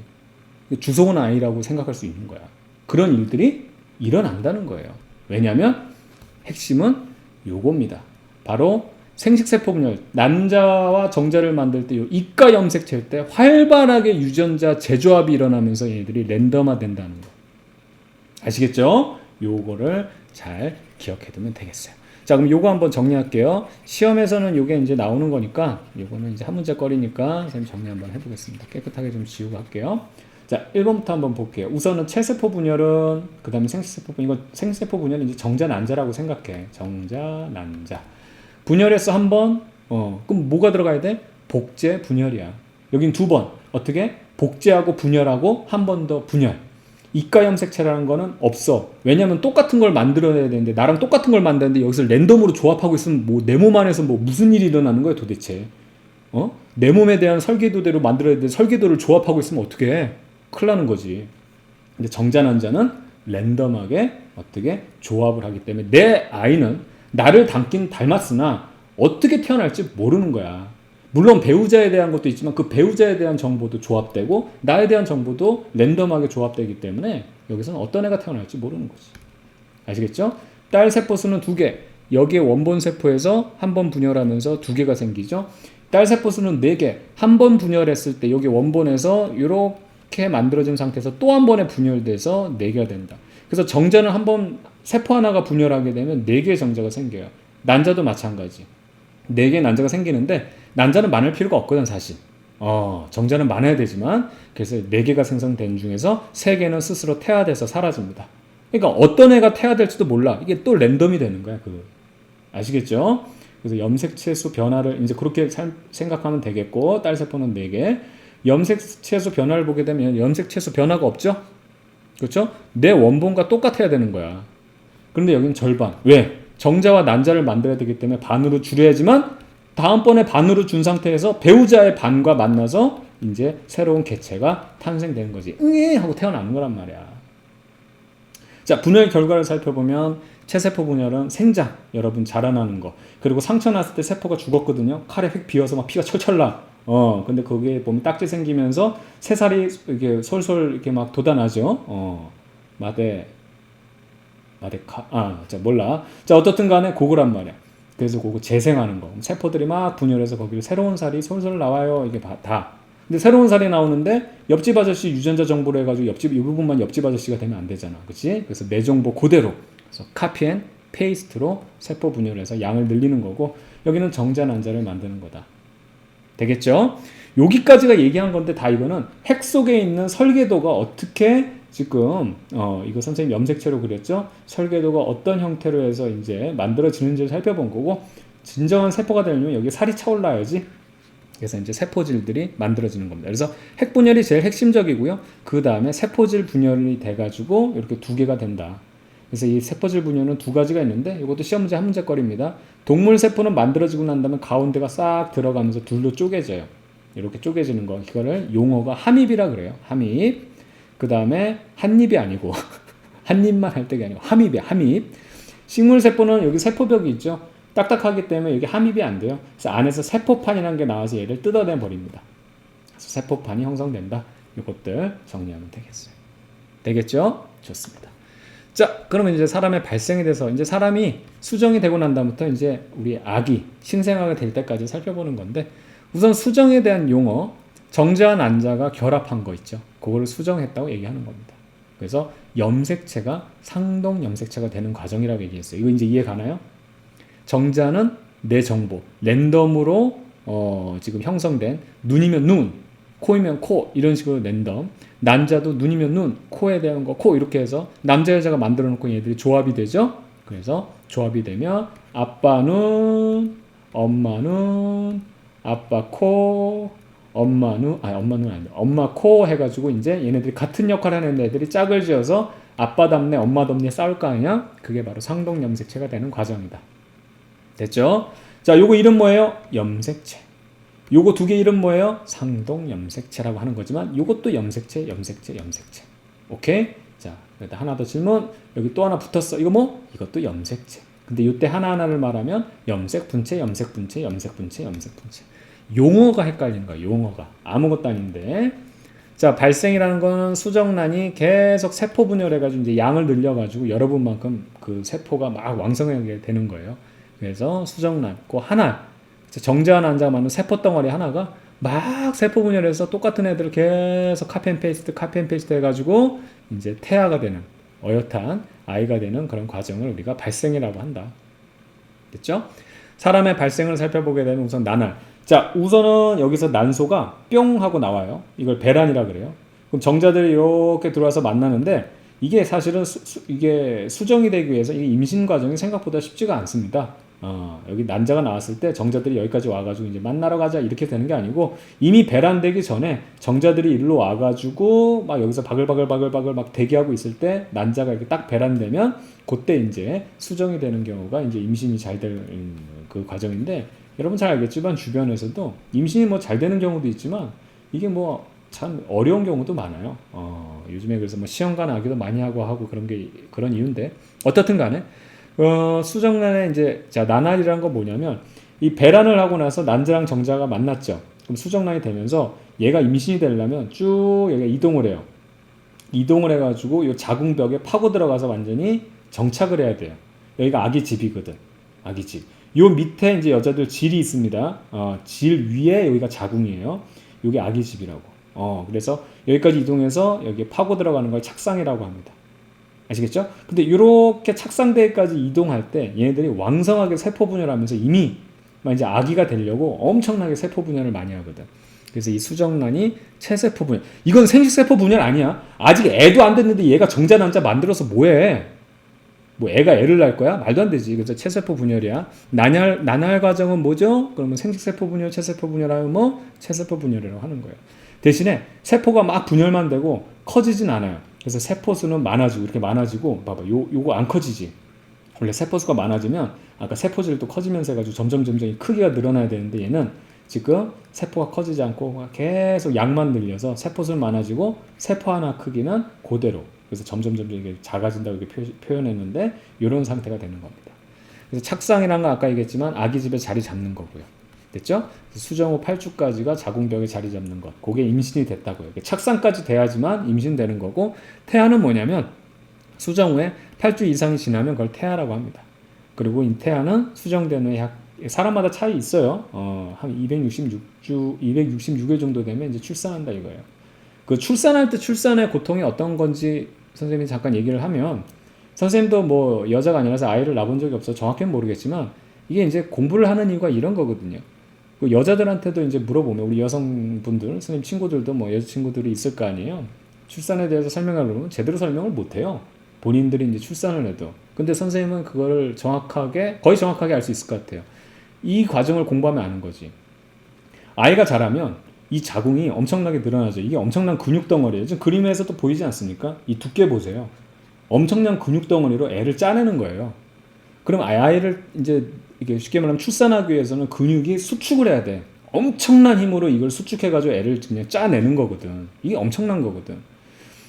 주소은 아이라고 생각할 수 있는 거야. 그런 일들이 일어난다는 거예요. 왜냐하면 핵심은 요겁니다. 바로 생식세포 분열, 난자와 정자를 만들 때 요 이가 염색체일 때 활발하게 유전자 재조합이 일어나면서 얘네들이 랜덤화 된다는 거. 아시겠죠? 요거를 잘 기억해두면 되겠어요. 자, 그럼 요거 한번 정리할게요. 시험에서는 요게 이제 나오는 거니까 요거는 이제 한 문제 거리니까 선생님 정리 한번 해보겠습니다. 깨끗하게 좀 지우고 할게요. 자, 1번부터 한번 볼게요. 우선은 체세포 분열은 그 다음에 생식세포 분열, 이거 생식세포 분열은 이제 정자 난자라고 생각해. 정자 난자. 분열에서 한 번, 그럼 뭐가 들어가야 돼? 복제 분열이야. 여긴 두 번. 어떻게? 복제하고 분열하고 한 번 더 분열. 이가 염색체라는 거는 없어. 왜냐면 똑같은 걸 만들어야 되는데 나랑 똑같은 걸 만드는데 여기서 랜덤으로 조합하고 있으면 뭐 내 몸 안에서 뭐 무슨 일이 일어나는 거야 도대체. 내 몸에 대한 설계도대로 만들어야 되는데 설계도를 조합하고 있으면 어떻게 해? 큰일 나는 거지. 근데 정자 난자는 랜덤하게 어떻게 조합을 하기 때문에 내 아이는 나를 닮았으나 어떻게 태어날지 모르는 거야. 물론 배우자에 대한 것도 있지만 그 배우자에 대한 정보도 조합되고 나에 대한 정보도 랜덤하게 조합되기 때문에 여기서는 어떤 애가 태어날지 모르는 거지. 아시겠죠? 딸 세포수는 2개. 여기에 원본 세포에서 한 번 분열하면서 2개가 생기죠. 딸 세포수는 4개. 한 번 분열했을 때 여기 원본에서 이렇게 만들어진 상태에서 또 한 번에 분열돼서 4개가 된다. 그래서 정자는 한 번 세포 하나가 분열하게 되면 4개의 정자가 생겨요. 난자도 마찬가지. 4개의 난자가 생기는데 난자는 많을 필요가 없거든 사실. 정자는 많아야 되지만 그래서 4개가 생성된 중에서 3개는 스스로 태아돼서 사라집니다. 그러니까 어떤 애가 태아될지도 몰라. 이게 또 랜덤이 되는 거야. 아시겠죠? 그래서 염색체수 변화를 이제 그렇게 생각하면 되겠고, 딸세포는 4개. 염색체수 변화를 보게 되면 염색체수 변화가 없죠? 그렇죠? 내 원본과 똑같아야 되는 거야. 그런데 여기는 절반. 왜? 정자와 난자를 만들어야 되기 때문에 반으로 줄여야지만 다음번에 반으로 준 상태에서 배우자의 반과 만나서 이제 새로운 개체가 탄생되는 거지. 응애 하고 태어나는 거란 말이야. 자, 분열 결과를 살펴보면 체세포 분열은 생장, 여러분 자라나는 거. 그리고 상처 났을 때 세포가 죽었거든요. 칼에 휙 비어서 막 피가 철철 나. 근데 거기에 보면 딱지 생기면서 새살이 이렇게 솔솔 이렇게 막 돋아나죠. 자, 몰라. 자, 어떻든 간에 그거란 말이야. 그래서 그거 재생하는 거. 세포들이 막 분열해서 거기로 새로운 살이 솔솔 나와요. 이게 다. 근데 새로운 살이 나오는데 옆집 아저씨 유전자 정보로 해가지고 이 부분만 옆집 아저씨가 되면 안 되잖아. 그치? 그래서 내 정보 그대로. 그래서 카피 앤 페이스트로 세포 분열해서 양을 늘리는 거고, 여기는 정자 난자를 만드는 거다. 되겠죠? 여기까지가 얘기한 건데 다 이거는 핵 속에 있는 설계도가 어떻게 지금 이거 선생님 염색체로 그렸죠? 설계도가 어떤 형태로 해서 이제 만들어지는지를 살펴본 거고, 진정한 세포가 되려면 여기 살이 차올라야지. 그래서 이제 세포질들이 만들어지는 겁니다. 그래서 핵 분열이 제일 핵심적이고요. 그 다음에 세포질 분열이 돼가지고 이렇게 2개가 된다. 그래서 이 세포질 분열은 2가지가 있는데 이것도 시험 문제 한 문제거리입니다. 동물 세포는 만들어지고 난 다음에 가운데가 싹 들어가면서 둘로 쪼개져요. 이렇게 쪼개지는 거. 이거를 용어가 함입이라 그래요. 함입. 그 다음에 한 입이 아니고 한 입만 할 때가 아니고 함입이야. 함입. 식물 세포는 여기 세포벽이 있죠. 딱딱하기 때문에 여기 함입이 안 돼요. 그래서 안에서 세포판이라는 게 나와서 얘를 뜯어내 버립니다. 그래서 세포판이 형성된다. 이것들 정리하면 되겠어요. 되겠죠? 좋습니다. 자, 그러면 이제 사람의 발생에 대해서 이제 사람이 수정이 되고 난 다음부터 이제 우리 아기 신생아가 될 때까지 살펴보는 건데, 우선 수정에 대한 용어, 정자와 난자가 결합한 거 있죠. 그거를 수정했다고 얘기하는 겁니다. 그래서 염색체가 상동 염색체가 되는 과정이라고 얘기했어요. 이거 이제 이해 가나요? 정자는 내 정보, 랜덤으로 지금 형성된 눈이면 눈, 코이면 코 이런 식으로 랜덤. 난자도 눈이면 눈, 코에 대한 거 코 이렇게 해서 남자 여자가 만들어 놓고 얘들이 조합이 되죠. 그래서 조합이 되면 아빠 눈, 엄마 눈, 아빠 코, 엄마 눈 아니야. 엄마 코 해가지고 이제 얘네들이 같은 역할을 하는 애들이 짝을 지어서 아빠 닮네 엄마 닮네 싸울 거 아니야? 그게 바로 상동 염색체가 되는 과정이다. 됐죠? 자, 요거 이름 뭐예요? 염색체. 요거 2개 이름 뭐예요? 상동 염색체라고 하는 거지만 요것도 염색체. 오케이? 자, 그래도 하나 더 질문. 여기 또 하나 붙었어. 이거 뭐? 이것도 염색체. 근데 요때 하나하나를 말하면 염색 분체. 용어가 헷갈리는 거야. 용어가. 아무것도 아닌데. 자, 발생이라는 거는 수정란이 계속 세포 분열해가지고 이제 양을 늘려가지고 여러분만큼 그 세포가 막 왕성하게 되는 거예요. 그래서 수정란, 그 하나, 정자와 난자가 만든 세포 덩어리 하나가 막 세포 분열해서 똑같은 애들을 계속 카피 앤 페이스트 해가지고 이제 태아가 되는, 어엿한 아이가 되는 그런 과정을 우리가 발생이라고 한다. 됐죠? 사람의 발생을 살펴보게 되면 우선 난알. 자, 우선은 여기서 난소가 뿅 하고 나와요. 이걸 배란이라 그래요. 그럼 정자들이 이렇게 들어와서 만나는데 이게 사실은 이게 수정이 되기 위해서 이 임신 과정이 생각보다 쉽지가 않습니다. 여기 난자가 나왔을 때 정자들이 여기까지 와가지고 이제 만나러 가자 이렇게 되는 게 아니고, 이미 배란되기 전에 정자들이 일로 와가지고 막 여기서 바글바글 막 대기하고 있을 때 난자가 이렇게 딱 배란되면 그때 이제 수정이 되는 경우가 이제 임신이 잘 될 그 과정인데, 여러분 잘 알겠지만 주변에서도 임신이 뭐 잘 되는 경우도 있지만 이게 뭐 참 어려운 경우도 많아요. 요즘에 그래서 뭐 시험관 아기도 많이 하고 그런 이유인데, 어떻든 간에 수정란에 이제 자, 난알이라는 건 뭐냐면 이 배란을 하고 나서 난자랑 정자가 만났죠. 그럼 수정란이 되면서 얘가 임신이 되려면 쭉 얘가 이동을 해요. 이동을 해가지고 이 자궁벽에 파고 들어가서 완전히 정착을 해야 돼요. 여기가 아기 집이거든. 아기 집. 요 밑에 이제 여자들 질이 있습니다. 질 위에 여기가 자궁이에요. 여기 아기 집이라고. 그래서 여기까지 이동해서 여기 파고 들어가는 걸 착상이라고 합니다. 아시겠죠? 근데 이렇게 착상대까지 이동할 때 얘네들이 왕성하게 세포 분열하면서 이미 이제 아기가 되려고 엄청나게 세포 분열을 많이 하거든. 그래서 이 수정란이 체세포 분열. 이건 생식세포 분열 아니야. 아직 애도 안 됐는데 얘가 정자 난자 만들어서 뭐해? 뭐 애가 애를 낳을 거야? 말도 안 되지. 그래서 체세포 분열이야. 난할 과정은 뭐죠? 그러면 생식세포 분열, 체세포 분열하면 뭐 체세포 분열이라고 하는 거예요. 대신에 세포가 막 분열만 되고 커지진 않아요. 그래서 세포 수는 많아지고 이렇게 많아지고 봐봐. 요거 안 커지지. 원래 세포 수가 많아지면 아까 세포질도 커지면서 해가지고 점점 이 크기가 늘어나야 되는데 얘는 지금 세포가 커지지 않고 계속 양만 늘려서 세포 수는 많아지고 세포 하나 크기는 그대로. 그래서 점점 이게 작아진다고 이렇게 표현했는데 이런 상태가 되는 겁니다. 그래서 착상이라는 건 아까 얘기했지만 아기 집에 자리 잡는 거고요. 됐죠? 수정 후 8주까지가 자궁벽에 자리 잡는 것. 그게 임신이 됐다고요. 착상까지 돼야지만 임신되는 거고 태아는 뭐냐면 수정 후에 8주 이상이 지나면 그걸 태아라고 합니다. 그리고 이 태아는 수정된 후에 사람마다 차이 있어요. 한 266일 정도 되면 이제 출산한다 이거예요. 그 출산할 때 출산의 고통이 어떤 건지 선생님이 잠깐 얘기를 하면 선생님도 뭐 여자가 아니라서 아이를 낳아본 적이 없어서 정확히는 모르겠지만 이게 이제 공부를 하는 이유가 이런 거거든요. 그 여자들한테도 이제 물어보면 우리 여성분들, 선생님 친구들도 뭐 여자친구들이 있을 거 아니에요. 출산에 대해서 설명하려면 제대로 설명을 못 해요. 본인들이 이제 출산을 해도. 근데 선생님은 그걸 거의 정확하게 알 수 있을 것 같아요. 이 과정을 공부하면 아는 거지. 아이가 자라면 이 자궁이 엄청나게 늘어나죠. 이게 엄청난 근육 덩어리예요. 지금 그림에서도 보이지 않습니까? 이 두께 보세요. 엄청난 근육 덩어리로 애를 짜내는 거예요. 그럼 아이를 이제 이게 쉽게 말하면 출산하기 위해서는 근육이 수축을 해야 돼. 엄청난 힘으로 이걸 수축해가지고 애를 그냥 짜내는 거거든. 이게 엄청난 거거든.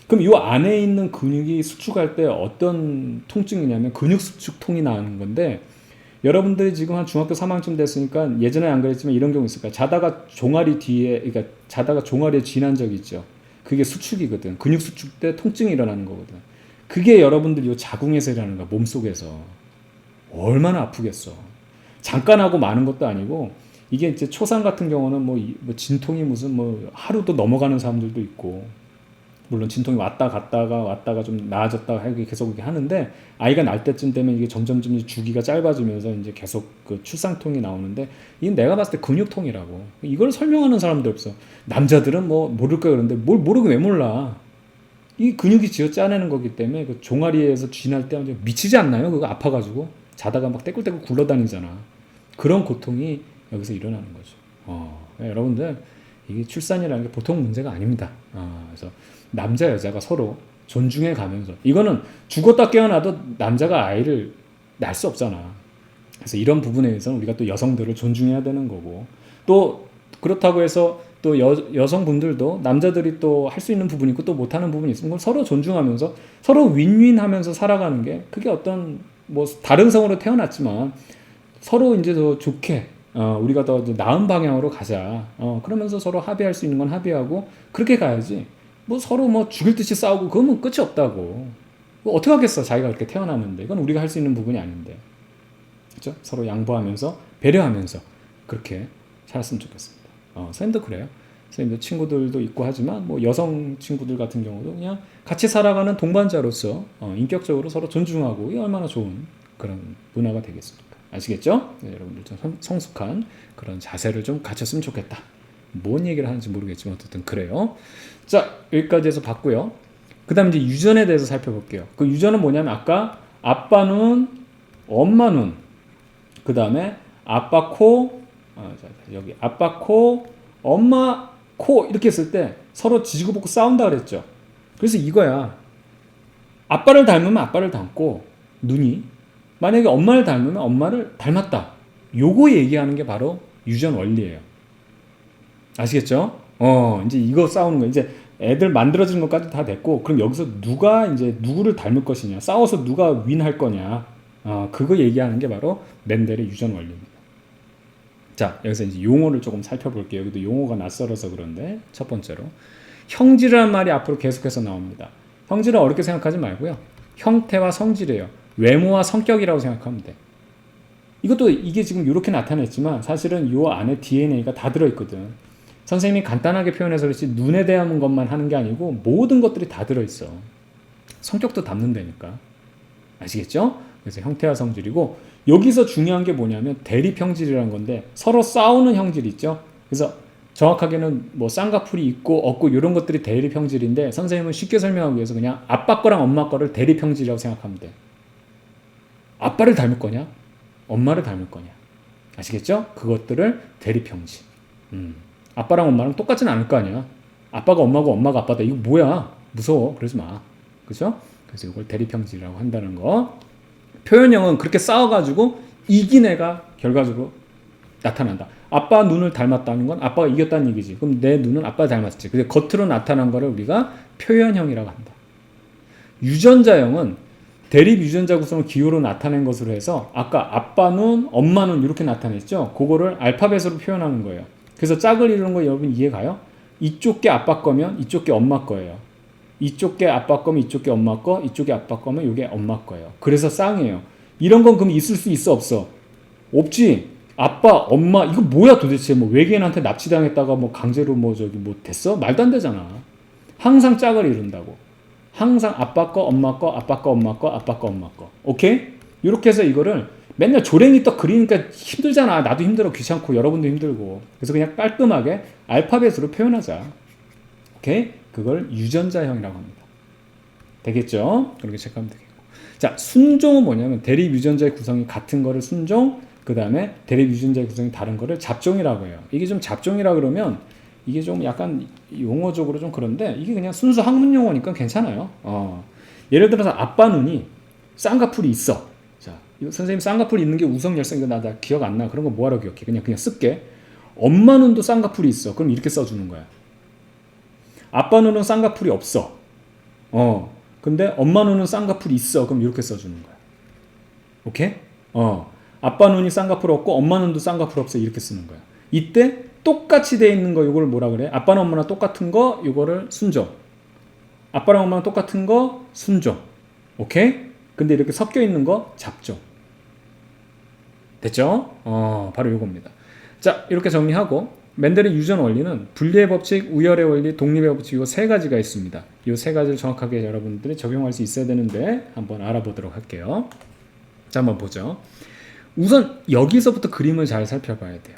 그럼 이 안에 있는 근육이 수축할 때 어떤 통증이냐면 근육 수축통이 나는 건데 여러분들이 지금 한 중학교 3학년쯤 됐으니까 예전에 안 그랬지만 이런 경우 있을 거야. 자다가 종아리 뒤에, 그러니까 자다가 종아리에 쥐난 적이 있죠. 그게 수축이거든. 근육 수축 때 통증이 일어나는 거거든. 그게 여러분들이 이 자궁에서 일어나는 거야. 몸속에서. 얼마나 아프겠어. 잠깐 하고 마는 것도 아니고 이게 이제 초산 같은 경우는 뭐 진통이 무슨 뭐 하루도 넘어가는 사람들도 있고 물론 진통이 왔다 갔다가 좀 나아졌다가 계속 이렇게 하는데 아이가 날 때쯤 되면 이게 점점 주기가 짧아지면서 이제 계속 그 출산통이 나오는데 이건 내가 봤을 때 근육통이라고. 이걸 설명하는 사람도 없어. 남자들은 뭐 모를 거야 그런데 뭘 모르고 왜 몰라. 이 근육이 쥐어 짜내는 거기 때문에 그 종아리에서 쥐날 때 완전 미치지 않나요? 그거 아파가지고 자다가 막 떼굴떼굴 굴러다니잖아. 그런 고통이 여기서 일어나는 거죠. 여러분들 이게 출산이라는 게 보통 문제가 아닙니다. 그래서 남자 여자가 서로 존중해 가면서 이거는 죽었다 깨어나도 남자가 아이를 낳을 수 없잖아. 그래서 이런 부분에 대해서는 우리가 또 여성들을 존중해야 되는 거고 또 그렇다고 해서 또 여성분들도 남자들이 또 할 수 있는 부분이 있고 또 못하는 부분이 있으면 그걸 서로 존중하면서 서로 윈윈하면서 살아가는 게 그게 어떤 뭐 다른 성으로 태어났지만 서로 이제 더 좋게 우리가 더 나은 방향으로 가자. 그러면서 서로 합의할 수 있는 건 합의하고 그렇게 가야지. 뭐 서로 뭐 죽일 듯이 싸우고 그러면 끝이 없다고. 뭐 어떻게 하겠어 자기가 그렇게 태어났는데 이건 우리가 할 수 있는 부분이 아닌데. 그렇죠? 서로 양보하면서 배려하면서 그렇게 살았으면 좋겠습니다. 선생님도 그래요. 선생님도 친구들도 있고 하지만 뭐 여성 친구들 같은 경우도 그냥 같이 살아가는 동반자로서 인격적으로 서로 존중하고 이게 얼마나 좋은 그런 문화가 되겠습니까? 아시겠죠? 네, 여러분들 좀 성숙한 그런 자세를 좀 갖췄으면 좋겠다. 뭔 얘기를 하는지 모르겠지만 어쨌든 그래요. 자, 여기까지 해서 봤고요. 그 다음 이제 유전에 대해서 살펴볼게요. 그 유전은 뭐냐면 아까 아빠 눈, 엄마 눈, 그 다음에 아빠 코, 여기 아빠 코, 엄마 코 이렇게 했을 때 서로 지지고 볶고 싸운다 그랬죠. 그래서 이거야. 아빠를 닮으면 아빠를 닮고 눈이 만약에 엄마를 닮으면 엄마를 닮았다. 요거 얘기하는 게 바로 유전 원리예요. 아시겠죠? 이제 이거 싸우는 거 이제 애들 만들어지는 것까지 다 됐고 그럼 여기서 누가 이제 누구를 닮을 것이냐 싸워서 누가 윈할 거냐 그거 얘기하는 게 바로 멘델의 유전 원리입니다. 자 여기서 이제 용어를 조금 살펴볼게요. 여기도 용어가 낯설어서 그런데 첫 번째로 형질이라는 말이 앞으로 계속해서 나옵니다. 형질은 어렵게 생각하지 말고요. 형태와 성질이에요. 외모와 성격이라고 생각하면 돼. 이것도 이게 지금 이렇게 나타냈지만 사실은 이 안에 DNA가 다 들어있거든. 선생님이 간단하게 표현해서 그렇지 눈에 대한 것만 하는 게 아니고 모든 것들이 다 들어있어. 성격도 담는다니까. 아시겠죠? 그래서 형태와 성질이고 여기서 중요한 게 뭐냐면 대립 형질이라는 건데 서로 싸우는 형질 있죠? 그래서 정확하게는 뭐 쌍꺼풀이 있고 없고 이런 것들이 대립형질인데 선생님은 쉽게 설명하기 위해서 그냥 아빠 거랑 엄마 거를 대립형질이라고 생각하면 돼. 아빠를 닮을 거냐? 엄마를 닮을 거냐? 아시겠죠? 그것들을 대립형질. 아빠랑 엄마랑 똑같지는 않을 거 아니야. 아빠가 엄마고 엄마가 아빠다. 이거 뭐야? 무서워. 그러지 마. 그죠? 그래서 이걸 대립형질이라고 한다는 거. 표현형은 그렇게 싸워가지고 이긴 애가 결과적으로 나타난다. 아빠 눈을 닮았다는 건 아빠가 이겼다는 얘기지. 그럼 내 눈은 아빠 닮았지. 근데 겉으로 나타난 거를 우리가 표현형이라고 한다. 유전자형은 대립 유전자 구성을 기호로 나타낸 것으로 해서 아까 아빠 눈, 엄마 눈 이렇게 나타냈죠. 그거를 알파벳으로 표현하는 거예요. 그래서 짝을 이루는 거 여러분 이해가요? 이쪽 게 아빠 거면 이쪽 게 엄마 거예요. 이쪽 게 아빠 거면 이쪽 게 엄마 거, 이쪽이 아빠 거면 이게 엄마 거예요. 그래서 쌍이에요. 이런 건 그럼 있을 수 있어 없어? 없지. 아빠, 엄마 이거 뭐야 도대체? 뭐 외계인한테 납치당했다가 뭐 강제로 뭐 저기 뭐 됐어? 말도 안 되잖아. 항상 짝을 이룬다고. 항상 아빠 거, 엄마 거, 아빠 거, 엄마 거, 아빠 거, 엄마 거. 오케이? 이렇게 해서 이거를 맨날 조랭이 떡 그리니까 힘들잖아. 나도 힘들어. 귀찮고 여러분도 힘들고. 그래서 그냥 깔끔하게 알파벳으로 표현하자. 오케이? 그걸 유전자형이라고 합니다. 되겠죠? 그렇게 체크하면 되겠고. 자, 순종은 뭐냐면 대립 유전자의 구성이 같은 거를 순종, 그 다음에 대립 유전자의 구성이 다른 거를 잡종이라고 해요. 이게 좀 잡종이라 그러면 이게 좀 약간 용어적으로 좀 그런데 이게 그냥 순수 학문 용어니까 괜찮아요. 예를 들어서 아빠 눈이 쌍꺼풀이 있어. 자, 이거 선생님 쌍꺼풀이 있는 게 우성열성 이거 나 기억 안 나. 그런 거 뭐하러 기억해? 그냥 쓸게. 엄마 눈도 쌍꺼풀이 있어. 그럼 이렇게 써주는 거야. 아빠 눈은 쌍꺼풀이 없어. 근데 엄마 눈은 쌍꺼풀이 있어. 그럼 이렇게 써주는 거야. 오케이? 아빠 눈이 쌍꺼풀 없고 엄마 눈도 쌍꺼풀 없어. 이렇게 쓰는 거야. 이때 똑같이 돼 있는 거 이걸 뭐라 그래? 아빠랑 엄마랑 똑같은 거 이거를 순종. 아빠랑 엄마랑 똑같은 거 순종. 오케이? 근데 이렇게 섞여 있는 거 잡종. 됐죠? 바로 이겁니다. 자, 이렇게 정리하고 멘델의 유전 원리는 분리의 법칙, 우열의 원리, 독립의 법칙 이 세 가지가 있습니다. 이 세 가지를 정확하게 여러분들이 적용할 수 있어야 되는데 한번 알아보도록 할게요. 자, 한번 보죠. 우선 여기서부터 그림을 잘 살펴봐야 돼요.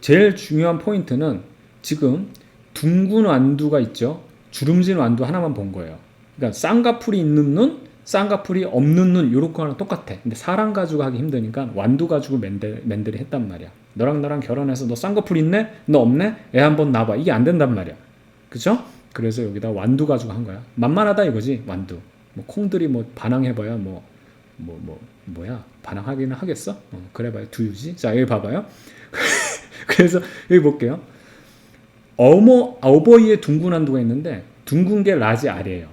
제일 중요한 포인트는 지금 둥근 완두가 있죠. 주름진 완두 하나만 본 거예요. 그러니까 쌍꺼풀이 있는 눈, 쌍꺼풀이 없는 눈 이런 거랑 똑같아. 근데 사람 가지고 하기 힘드니까 완두 가지고 멘델이 했단 말이야. 너랑 나랑 결혼해서 너 쌍꺼풀 있네? 너 없네? 애 한번 놔봐. 이게 안 된단 말이야. 그쵸? 그래서 여기다 완두 가지고 한 거야. 만만하다 이거지 완두. 뭐 콩들이 뭐 반항해봐야 뭐야 반항하기는 하겠어? 그래봐야 두유지. 자 여기 봐봐요. 그래서 여기 볼게요. 어버이의 둥근 완두가 있는데 둥근 게 라지 R이에요.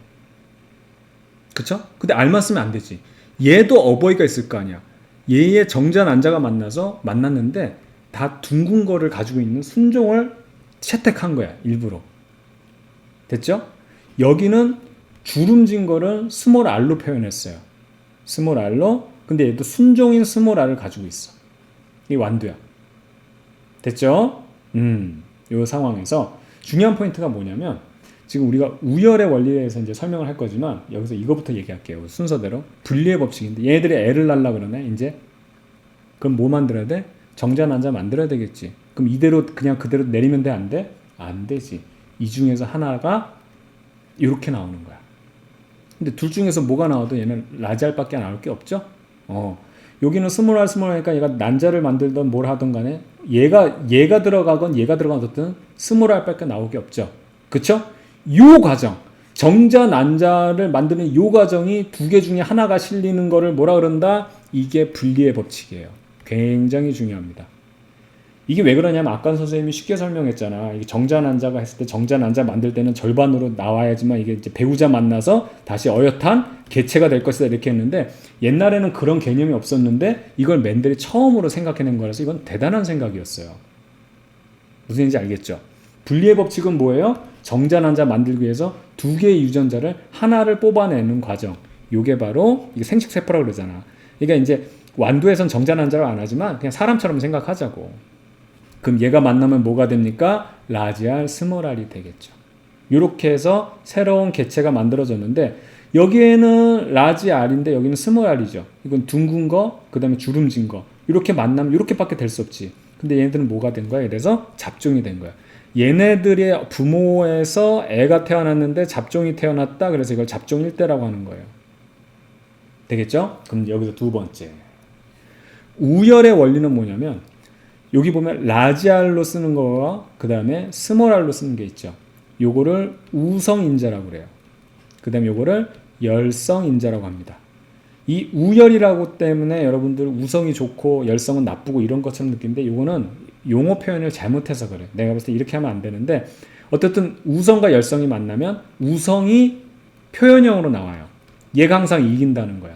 그쵸? 근데 R만 쓰면 안 되지. 얘도 어버이가 있을 거 아니야. 얘의 정자 난자가 만났는데 다 둥근 거를 가지고 있는 순종을 채택한 거야. 일부러. 됐죠? 여기는 주름진 거를 스몰 r로 표현했어요. 스몰 r로. 근데 얘도 순종인 스몰 r을 가지고 있어. 이게 완두야. 됐죠? 이 상황에서 중요한 포인트가 뭐냐면 지금 우리가 우열의 원리에 대해서 이제 설명을 할 거지만 여기서 이거부터 얘기할게요. 순서대로 분리의 법칙인데 얘네들이 애를 낳으려 그러네. 이제 그럼 뭐 만들어야 돼? 정자 난자 만들어야 되겠지. 그럼 이대로 그냥 그대로 내리면 돼? 안 돼? 안 되지. 이 중에서 하나가 이렇게 나오는 거야. 근데 둘 중에서 뭐가 나와도 얘는 라지알밖에 안 나올 게 없죠. 여기는 스몰하니까 얘가 난자를 만들던 뭘 하던 간에 얘가 들어가건 얘가 들어가든 스몰알밖에 나올 게 없죠. 그쵸? 요 과정, 정자 난자를 만드는 요 과정이 두 개 중에 하나가 실리는 거를 뭐라 그런다? 이게 분리의 법칙이에요. 굉장히 중요합니다. 이게 왜 그러냐면 아까 선생님이 쉽게 설명했잖아. 이게 정자 난자가 했을 때 정자 난자 만들 때는 절반으로 나와야지만 이게 이제 배우자 만나서 다시 어엿한 개체가 될 것이다 이렇게 했는데 옛날에는 그런 개념이 없었는데 이걸 멘델이 처음으로 생각해낸 거라서 이건 대단한 생각이었어요. 무슨 얘기인지 알겠죠? 분리의 법칙은 뭐예요? 정자 난자 만들기 위해서 두 개의 유전자를 하나를 뽑아내는 과정. 요게 바로 이게 생식세포라고 그러잖아. 그러니까 이제 완두에선 정자 난자를 안 하지만 그냥 사람처럼 생각하자고. 그럼 얘가 만나면 뭐가 됩니까? 라지알, 스몰알이 되겠죠. 이렇게 해서 새로운 개체가 만들어졌는데 여기에는 라지알인데 여기는 스몰알이죠. 이건 둥근 거, 그 다음에 주름진 거. 이렇게 만나면 이렇게밖에 될 수 없지. 근데 얘네들은 뭐가 된 거야? 그래서 잡종이 된 거야. 얘네들의 부모에서 애가 태어났는데 잡종이 태어났다. 그래서 이걸 잡종 일대라고 하는 거예요. 되겠죠? 그럼 여기서 두 번째. 우열의 원리는 뭐냐면 여기 보면 라지알로 쓰는 거와 그 다음에 스몰알로 쓰는 게 있죠. 요거를 우성인자라고 그래요. 그 다음에 요거를 열성인자라고 합니다. 이 우열이라고 때문에 여러분들 우성이 좋고 열성은 나쁘고 이런 것처럼 느끼는데 요거는 용어 표현을 잘못해서 그래. 내가 봤을 때 이렇게 하면 안 되는데 어쨌든 우성과 열성이 만나면 우성이 표현형으로 나와요. 얘가 항상 이긴다는 거야.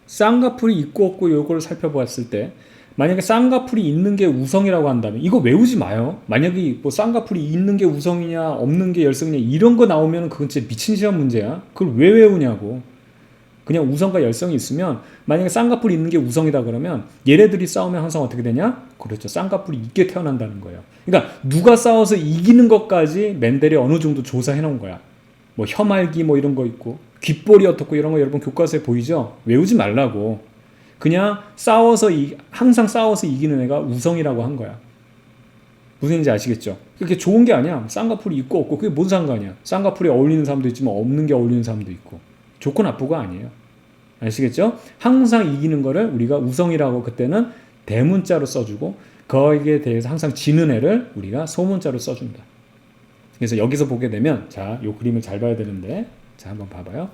쌍꺼풀이 있고 없고 요거를 살펴보았을 때 만약에 쌍꺼풀이 있는 게 우성이라고 한다면 이거 외우지 마요. 만약에 뭐 쌍꺼풀이 있는 게 우성이냐 없는 게 열성이냐 이런 거 나오면 그건 진짜 미친 시험 문제야. 그걸 왜 외우냐고. 그냥 우성과 열성이 있으면 만약에 쌍꺼풀이 있는 게 우성이다 그러면 얘네들이 싸우면 항상 어떻게 되냐? 그렇죠. 쌍꺼풀이 있게 태어난다는 거예요. 그러니까 누가 싸워서 이기는 것까지 멘델이 어느 정도 조사해 놓은 거야. 뭐 혀말기 뭐 이런 거 있고 귓볼이 어떻고 이런 거 여러분 교과서에 보이죠? 외우지 말라고. 그냥 항상 싸워서 이기는 애가 우성이라고 한 거야. 무슨 얘기인지 아시겠죠? 그렇게 좋은 게 아니야. 쌍꺼풀이 있고 없고 그게 뭔 상관이야. 쌍꺼풀이 어울리는 사람도 있지만 없는 게 어울리는 사람도 있고. 좋고 나쁘고 아니에요. 아시겠죠? 항상 이기는 거를 우리가 우성이라고 그때는 대문자로 써주고 거기에 대해서 항상 지는 애를 우리가 소문자로 써준다. 그래서 여기서 보게 되면 자, 요 그림을 잘 봐야 되는데 자, 한번 봐봐요.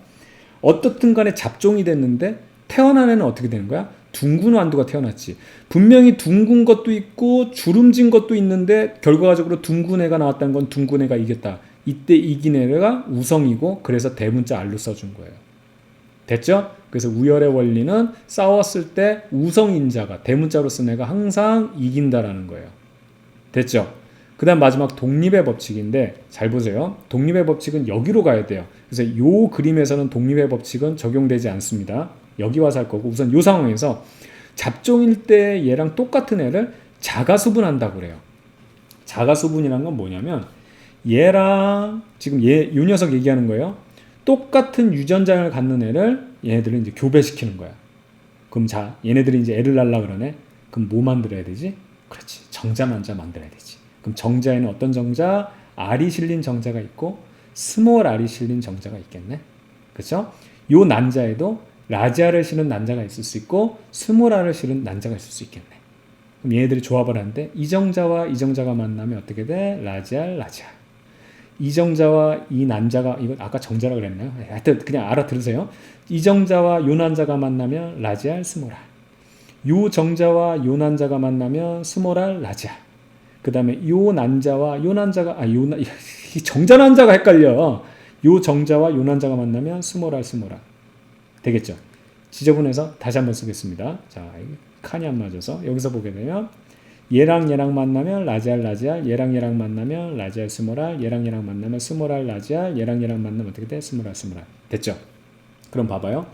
어떻든 간에 잡종이 됐는데 태어난 애는 어떻게 되는 거야? 둥근 완두가 태어났지. 분명히 둥근 것도 있고 주름진 것도 있는데 결과적으로 둥근 애가 나왔다는 건 둥근 애가 이겼다. 이때 이긴 애가 우성이고 그래서 대문자 R로 써준 거예요. 됐죠? 그래서 우열의 원리는 싸웠을 때 우성인자가 대문자로 쓴 애가 항상 이긴다라는 거예요. 됐죠? 그 다음 마지막 독립의 법칙인데 잘 보세요. 독립의 법칙은 여기로 가야 돼요. 그래서 이 그림에서는 독립의 법칙은 적용되지 않습니다. 여기 와서 할 거고 우선 이 상황에서 잡종일 때 얘랑 똑같은 애를 자가수분한다고 그래요. 자가수분이란 건 뭐냐면 얘랑 지금 요 녀석 얘기하는 거예요. 똑같은 유전자를 갖는 애를 얘네들은 이제 교배시키는 거야. 그럼 자, 얘네들이 이제 애를 낳으려 그러네. 그럼 뭐 만들어야 되지? 그렇지. 정자 난자 만들어야 되지. 그럼 정자에는 어떤 정자? R이 실린 정자가 있고 스몰 R이 실린 정자가 있겠네. 그렇죠? 요 난자에도 라지아를 실은 난자가 있을 수 있고 스몰 R을 실은 난자가 있을 수 있겠네. 그럼 얘네들이 조합을 하는데 이 정자와 이 정자가 만나면 어떻게 돼? 라지알, 라지알. 이 정자와 이 난자가 이거 아까 정자라 그랬나요? 하여튼 그냥 알아들으세요. 이 정자와 요 난자가 만나면 라지알, 스몰알. 요 정자와 요 난자가 만나면 스몰알, 라지알. 그 다음에 요 난자와 요 난자가 이 정자 난자가 헷갈려. 요 정자와 요 난자가 만나면 스몰알, 스몰알. 되겠죠? 지저분해서 다시 한번 쓰겠습니다. 자, 칸이 안 맞아서 여기서 보게 되면 얘랑 얘랑 만나면 라지알 라지알, 얘랑 얘랑 만나면 라지알 스몰알, 얘랑 얘랑 만나면 스몰알 라지알, 얘랑 얘랑 만나면 어떻게 돼? 스몰알 스몰알. 됐죠? 그럼 봐봐요.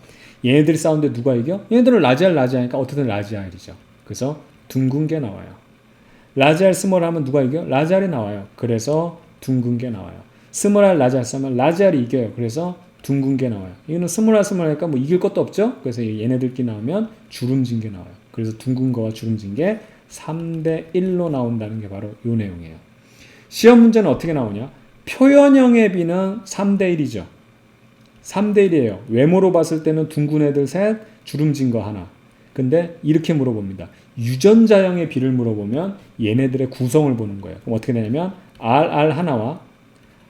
얘네들이 싸우는데 누가 이겨? 얘네들은 라지알 라지알이니까 어떻게든 라지알이죠. 그래서 둥근 게 나와요. 라지알 스몰알 하면 누가 이겨? 라지알이 나와요. 그래서 둥근 게 나와요. 스몰알 라지알 싸면 라지알이 이겨요. 그래서 둥근 게 나와요. 이거는 스몰알 스몰알이니까 뭐 이길 것도 없죠? 그래서 얘네들끼리 나오면 주름진 게 나와요. 그래서 둥근 거와 주름진 게 3대 1로 나온다는 게 바로 이 내용이에요. 시험 문제는 어떻게 나오냐? 표현형의 비는 3대 1이죠. 3대 1이에요. 외모로 봤을 때는 둥근 애들 셋, 주름진 거 하나. 근데 이렇게 물어봅니다. 유전자형의 비를 물어보면 얘네들의 구성을 보는 거예요. 그럼 어떻게 되냐면 RR 하나와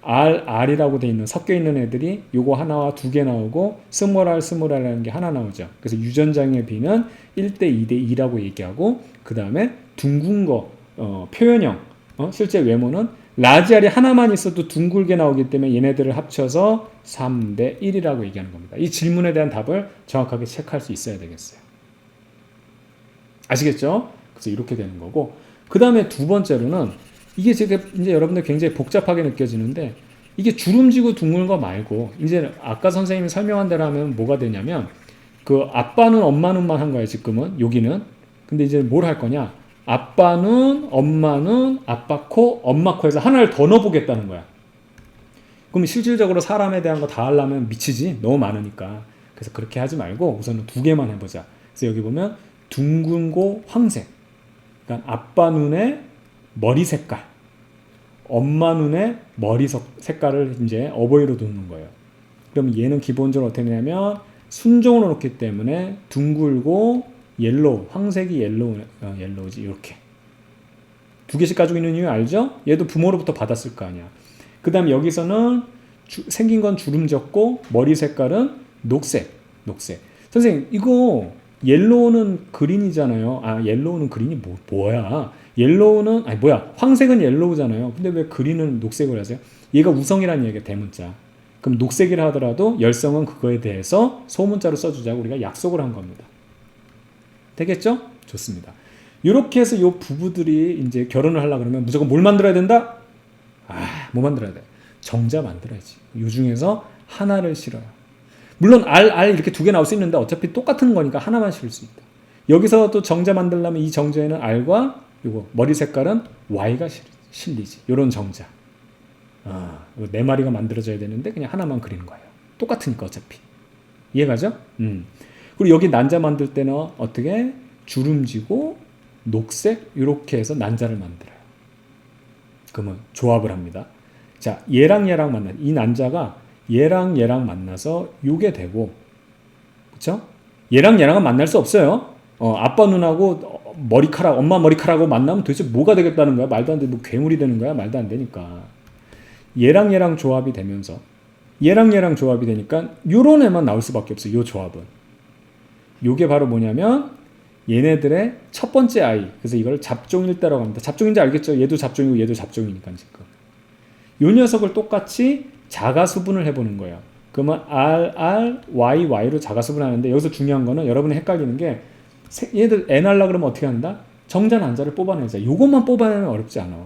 RR이라고 돼 있는 섞여 있는 애들이 요거 하나와 두 개 나오고 스몰 R 스몰 R라는 게 하나 나오죠. 그래서 유전자형의 비는 1대 2대 2라고 얘기하고 그 다음에 둥근 거 표현형 실제 외모는 라지알이 하나만 있어도 둥글게 나오기 때문에 얘네들을 합쳐서 3대 1이라고 얘기하는 겁니다. 이 질문에 대한 답을 정확하게 체크할 수 있어야 되겠어요. 아시겠죠? 그래서 이렇게 되는 거고 그 다음에 두 번째로는 이게 제가 이제 여러분들 굉장히 복잡하게 느껴지는데 이게 주름지고 둥근 거 말고 이제 아까 선생님이 설명한 대로 하면 뭐가 되냐면 그 아빠는 엄마는만 한 거예요 지금은 여기는. 근데 이제 뭘 할 거냐? 아빠는 엄마는 아빠 코 엄마 코에서 하나를 더 넣어보겠다는 거야. 그럼 실질적으로 사람에 대한 거 다 하려면 미치지 너무 많으니까. 그래서 그렇게 하지 말고 우선은 두 개만 해보자. 그래서 여기 보면 둥근고 황색 그러니까 아빠 눈에 머리 색깔, 엄마 눈에 머리 색깔을 이제 어버이로 두는 거예요. 그럼 얘는 기본적으로 어떻게 되냐면 순종으로 놓기 때문에 둥글고 옐로우, 황색이 옐로우지 이렇게 두 개씩 가지고 있는 이유 알죠? 얘도 부모로부터 받았을 거 아니야. 그 다음에 여기서는 생긴 건 주름졌고 머리 색깔은 녹색. 선생님 이거 옐로우는 그린이잖아요. 아 옐로우는 그린이 뭐야? 옐로우는 아니 뭐야? 황색은 옐로우잖아요. 근데 왜 그린은 녹색을 하세요? 얘가 우성이라는 얘기가 대문자. 그럼 녹색이라 하더라도 열성은 그거에 대해서 소문자로 써주자고 우리가 약속을 한 겁니다. 되겠죠? 좋습니다. 이렇게 해서 요 부부들이 이제 결혼을 하려고 그러면 무조건 뭘 만들어야 된다? 뭐 만들어야 돼? 정자 만들어야지. 요 중에서 하나를 실어요. 물론 R 이렇게 두 개 나올 수 있는데 어차피 똑같은 거니까 하나만 실을 수 있다. 여기서 또 정자 만들려면 이 정자에는 R과 요거 머리 색깔은 Y가 실리지. 요런 정자. 네 마리가 만들어져야 되는데 그냥 하나만 그리는 거예요. 똑같으니까 어차피. 이해가죠? 그리고 여기 난자 만들 때는 어떻게? 주름지고 녹색 이렇게 해서 난자를 만들어요. 그러면 조합을 합니다. 자, 얘랑 이 난자가 얘랑 만나서 요게 되고, 그쵸? 얘랑은 만날 수 없어요. 아빠 눈하고 엄마 머리카락하고 만나면 도대체 뭐가 되겠다는 거야? 말도 안 돼. 뭐 괴물이 되는 거야? 말도 안 되니까. 얘랑 조합이 되면서 얘랑 조합이 되니까 요런 애만 나올 수밖에 없어요. 요 조합은. 요게 바로 뭐냐면 얘네들의 첫 번째 아이. 그래서 이걸 잡종일대라고 합니다. 잡종인지 알겠죠? 얘도 잡종이고 얘도 잡종이니까 지금. 요 녀석을 똑같이 자가수분을 해보는 거예요. 그러면 Y로 자가수분하는데 여기서 중요한 거는 여러분이 헷갈리는 게 얘들 애 낳으려고 그러면 어떻게 한다? 정자 난자를 뽑아내자. 요것만 뽑아내면 어렵지 않아.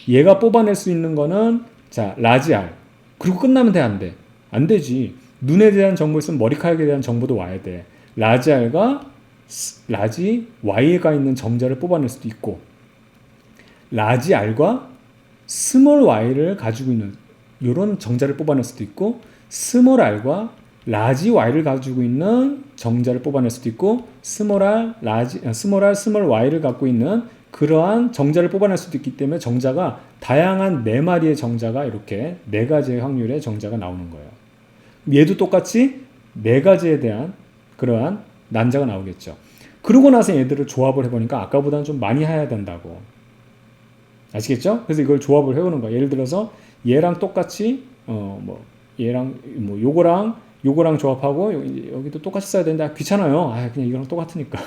얘가 뽑아낼 수 있는 거는 자 라지 R. 그리고 끝나면 돼? 안 돼? 안 되지. 눈에 대한 정보 있으면 머리카락에 대한 정보도 와야 돼. 라지 R과 라지 Y가 있는 정자를 뽑아낼 수도 있고 라지 R과 스몰 Y를 가지고 있는 이런 정자를 뽑아낼 수도 있고 스몰 R과 라지 Y를 가지고 있는 정자를 뽑아낼 수도 있고 스몰 R, Y를 갖고 있는 그러한 정자를 뽑아낼 수도 있기 때문에 정자가 다양한 네 마리의 정자가 이렇게 네 가지의 확률의 정자가 나오는 거예요. 얘도 똑같이 네 가지에 대한 그러한 난자가 나오겠죠. 그러고 나서 얘들을 조합을 해보니까 아까보다는 좀 많이 해야 된다고. 아시겠죠? 그래서 이걸 조합을 해오는 거야. 예를 들어서 얘랑 똑같이 요거랑 조합하고 여기도 똑같이 써야 되는데 귀찮아요. 그냥 이거랑 똑같으니까.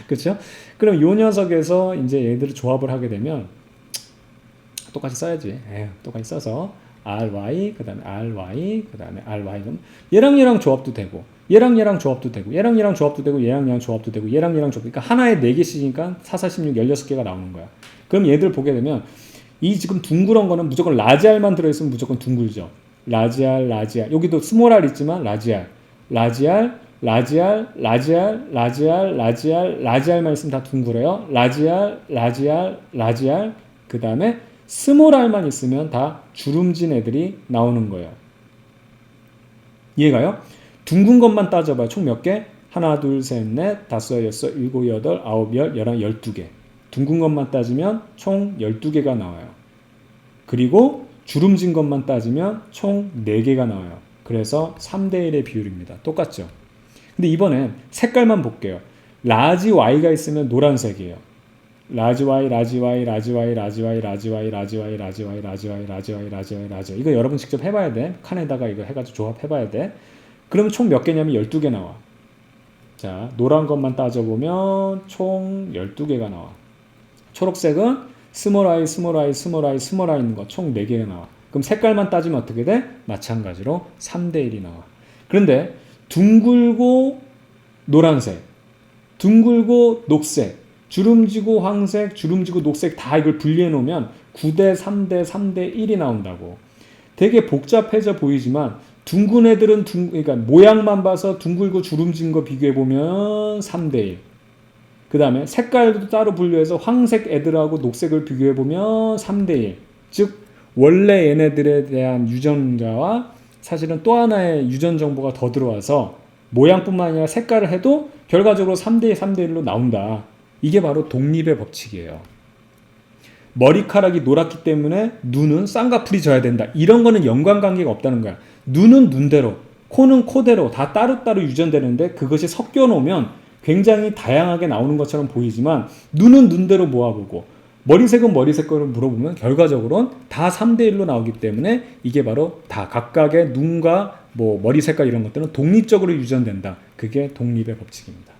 그렇죠? 그럼 요 녀석에서 이제 얘들을 조합을 하게 되면 똑같이 써야지. 똑같이 써서 RY 그다음에 RY 그다음에 RY 그럼 얘랑 조합도 되고 얘랑 조합도 되고 얘랑 조합도 되고 얘랑 조합도 되고 얘랑 조합도 그러니까 하나에 4개씩이니까 4, 4, 16, 16개가 나오는 거야. 그럼 얘들 보게 되면 이 지금 둥그런 거는 무조건 라지 R만 들어있으면 무조건 둥글죠. 라지 R 여기도 스몰 R 있지만 라지 R만 있으면 다 둥글어요. 라지 R 그 다음에 스몰 R만 있으면 다 주름진 애들이 나오는 거예요. 이해가요? 둥근 것만 따져봐요. 총 몇 개? 하나, 둘, 셋, 넷, 다섯, 여섯, 일곱, 여덟, 아홉, 열, 열한, 12개. 둥근 것만 따지면 총 12개가 나와요. 그리고 주름진 것만 따지면 총 4개가 나와요. 그래서 3대1의 비율입니다. 똑같죠? 근데 이번엔 색깔만 볼게요. 라지 Y가 있으면 노란색이에요. 라지 Y 이거 여러분 직접 해봐야 돼. 칸에다가 이거 해가지고 조합해봐야 돼. 그러면 총 몇 개냐면 12개 나와. 자, 노란 것만 따져보면 총 12개가 나와. 초록색은 스몰 I 있는 거 총 4개가 나와. 그럼 색깔만 따지면 어떻게 돼? 마찬가지로 3대1이 나와. 그런데 둥글고 노란색, 둥글고 녹색, 주름지고 황색, 주름지고 녹색 다 이걸 분리해 놓으면 9대 3대 3대 1이 나온다고. 되게 복잡해져 보이지만 둥근 애들은 그러니까 모양만 봐서 둥글고 주름진 거 비교해 보면 3대 1. 그 다음에 색깔도 따로 분류해서 황색 애들하고 녹색을 비교해 보면 3대 1. 즉 원래 얘네들에 대한 유전자와 사실은 또 하나의 유전 정보가 더 들어와서 모양뿐만 아니라 색깔을 해도 결과적으로 3대 3대 1로 나온다. 이게 바로 독립의 법칙이에요. 머리카락이 노랗기 때문에 눈은 쌍꺼풀이 져야 된다. 이런 거는 연관관계가 없다는 거야. 눈은 눈대로, 코는 코대로 다 따로따로 유전되는데 그것이 섞여 놓으면 굉장히 다양하게 나오는 것처럼 보이지만 눈은 눈대로 모아보고 머리색은 머리색으로 물어보면 결과적으로는 다 3대1로 나오기 때문에 이게 바로 다 각각의 눈과 뭐 머리 색깔 이런 것들은 독립적으로 유전된다. 그게 독립의 법칙입니다.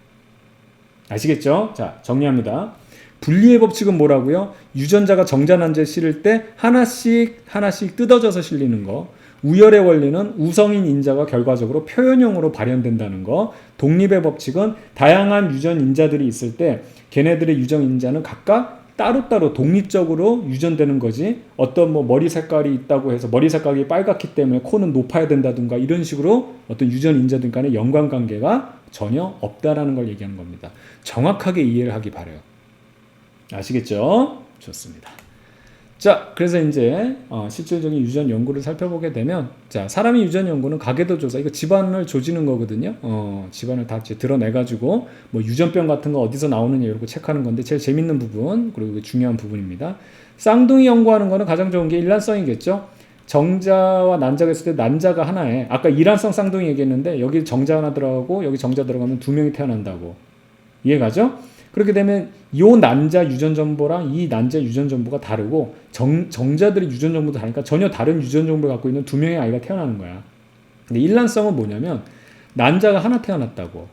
아시겠죠? 자, 정리합니다. 분리의 법칙은 뭐라고요? 유전자가 정자 난자에 실릴 때 하나씩 뜯어져서 실리는 거. 우열의 원리는 우성인 인자가 결과적으로 표현형으로 발현된다는 거. 독립의 법칙은 다양한 유전 인자들이 있을 때 걔네들의 유전 인자는 각각 따로따로 독립적으로 유전되는 거지, 어떤 뭐 머리 색깔이 있다고 해서 머리 색깔이 빨갛기 때문에 코는 높아야 된다든가 이런 식으로 어떤 유전 인자들 간의 연관관계가 전혀 없다라는 걸 얘기하는 겁니다. 정확하게 이해를 하기 바라요. 아시겠죠? 좋습니다. 자, 그래서 이제 실질적인 유전 연구를 살펴보게 되면, 자, 사람의 유전 연구는 가계도 조사, 이거 집안을 조지는 거거든요. 집안을 다 이제 드러내가지고 뭐 유전병 같은 거 어디서 나오느냐 이런 거 체크하는 건데 제일 재밌는 부분, 그리고 중요한 부분입니다. 쌍둥이 연구하는 거는 가장 좋은 게 일란성이겠죠. 정자와 난자가 있을 때 난자가 하나에, 아까 일란성 쌍둥이 얘기했는데 여기 정자 하나 들어가고 여기 정자 들어가면 2명이 태어난다고. 이해가죠? 그렇게 되면 이 난자 유전 정보랑 이 난자 유전 정보가 다르고 정자들의 유전 정보도 다르니까 전혀 다른 유전 정보를 갖고 있는 2명의 아이가 태어나는 거야. 근데 일란성은 뭐냐면 난자가 하나 태어났다고.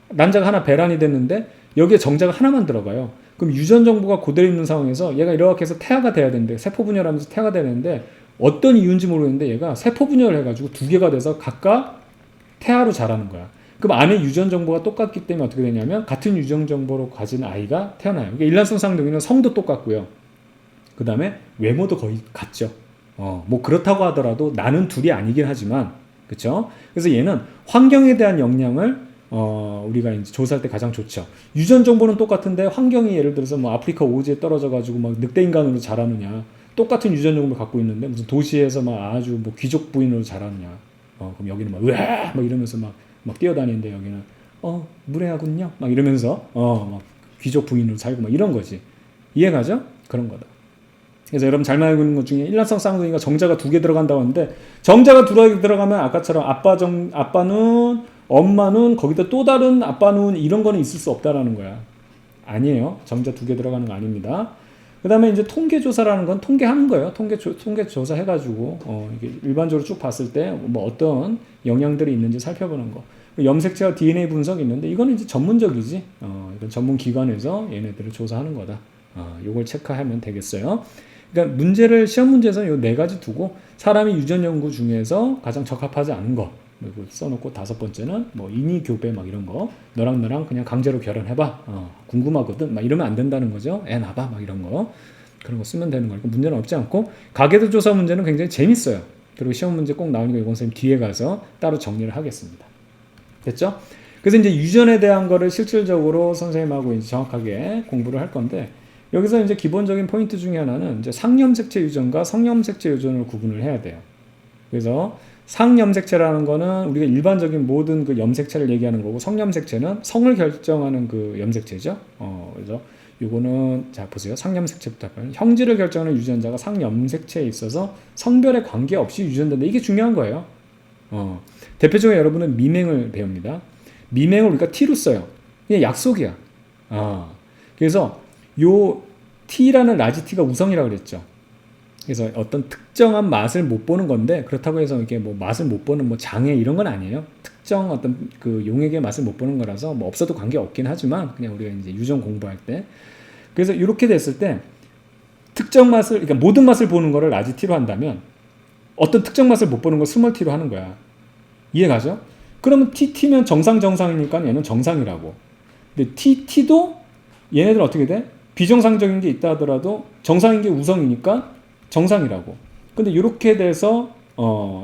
난자가 하나 배란이 됐는데 여기에 정자가 하나만 들어가요. 그럼 유전 정보가 그대로 있는 상황에서 얘가 이렇게 해서 태아가 돼야 되는데, 세포 분열하면서 태아가 돼야 되는데 어떤 이유인지 모르겠는데 얘가 세포 분열을 해가지고 2개가 돼서 각각 태아로 자라는 거야. 그럼 안에 유전 정보가 똑같기 때문에 어떻게 되냐면 같은 유전 정보로 가진 아이가 태어나요. 그러니까 일란성 쌍둥이는 성도 똑같고요. 그 다음에 외모도 거의 같죠. 뭐 그렇다고 하더라도 나는 둘이 아니긴 하지만, 그렇죠? 그래서 얘는 환경에 대한 영향을 우리가 이제 조사할 때 가장 좋죠. 유전 정보는 똑같은데 환경이 예를 들어서 뭐 아프리카 오지에 떨어져 가지고 막 늑대 인간으로 자라느냐, 똑같은 유전 정보를 갖고 있는데 무슨 도시에서 막 아주 뭐 귀족 부인으로 자라느냐, 그럼 여기는 막 으아 막 이러면서 막 뛰어다니는데 여기는 무례하군요 막 이러면서 막 귀족 부인으로 살고 막 이런 거지. 이해가죠? 그런 거다. 그래서 여러분 잘 알고 있는 것 중에 일란성 쌍둥이가 정자가 2개 들어간다고 하는데, 정자가 2개 들어가면 아까처럼 아빠는 엄마는 거기다 또 다른 아빠는 이런 거는 있을 수 없다라는 거야. 아니에요. 정자 2개 들어가는 거 아닙니다. 그 다음에 이제 통계조사라는 건 통계하는 거예요. 통계조사 해가지고, 이게 일반적으로 쭉 봤을 때 뭐 어떤 영향들이 있는지 살펴보는 거. 염색체와 DNA 분석이 있는데, 이거는 이제 전문적이지. 이건 전문 기관에서 얘네들을 조사하는 거다. 요걸 체크하면 되겠어요. 그러니까 문제를, 시험 문제에서는 요 4가지 두고 사람이 유전 연구 중에서 가장 적합하지 않은 거. 그리고 써놓고 5번째는 뭐 인이 교배 막 이런 거, 너랑 나랑 그냥 강제로 결혼해봐, 궁금하거든 막 이러면 안 된다는 거죠. 애 낳아봐 막 이런 거, 그런 거 쓰면 되는 거니까 문제는 없지 않고, 가계도 조사 문제는 굉장히 재밌어요. 그리고 시험 문제 꼭 나오니까 이건 선생님 뒤에 가서 따로 정리를 하겠습니다. 됐죠? 그래서 이제 유전에 대한 거를 실질적으로 선생님하고 이제 정확하게 공부를 할 건데, 여기서 이제 기본적인 포인트 중에 하나는 이제 상염색체 유전과 성염색체 유전을 구분을 해야 돼요. 그래서 상염색체라는 거는 우리가 일반적인 모든 그 염색체를 얘기하는 거고, 성염색체는 성을 결정하는 그 염색체죠. 그래서 요거는 자 보세요. 상염색체부터 할까요? 형질을 결정하는 유전자가 상염색체에 있어서 성별에 관계없이 유전된다. 이게 중요한 거예요. 대표적으로 여러분은 미맹을 배웁니다. 미맹을 우리가 T로 써요. 그냥 약속이야. 그래서 요 T라는 라지 T가 우성이라고 그랬죠. 그래서 어떤 특정한 맛을 못 보는 건데, 그렇다고 해서 이게 뭐 맛을 못 보는 뭐 장애 이런 건 아니에요. 특정 어떤 그 용액의 맛을 못 보는 거라서 뭐 없어도 관계 없긴 하지만, 그냥 우리가 이제 유전 공부할 때. 그래서 이렇게 됐을 때 특정 맛을, 그러니까 모든 맛을 보는 거를 라지 T로 한다면 어떤 특정 맛을 못 보는 걸 스몰 T로 하는 거야. 이해가죠? 그러면 TT면 정상이니까 얘는 정상이라고. 근데 TT도 얘네들은 어떻게 돼? 비정상적인 게 있다 하더라도 정상인 게 우성이니까 정상이라고. 근데 이렇게 돼서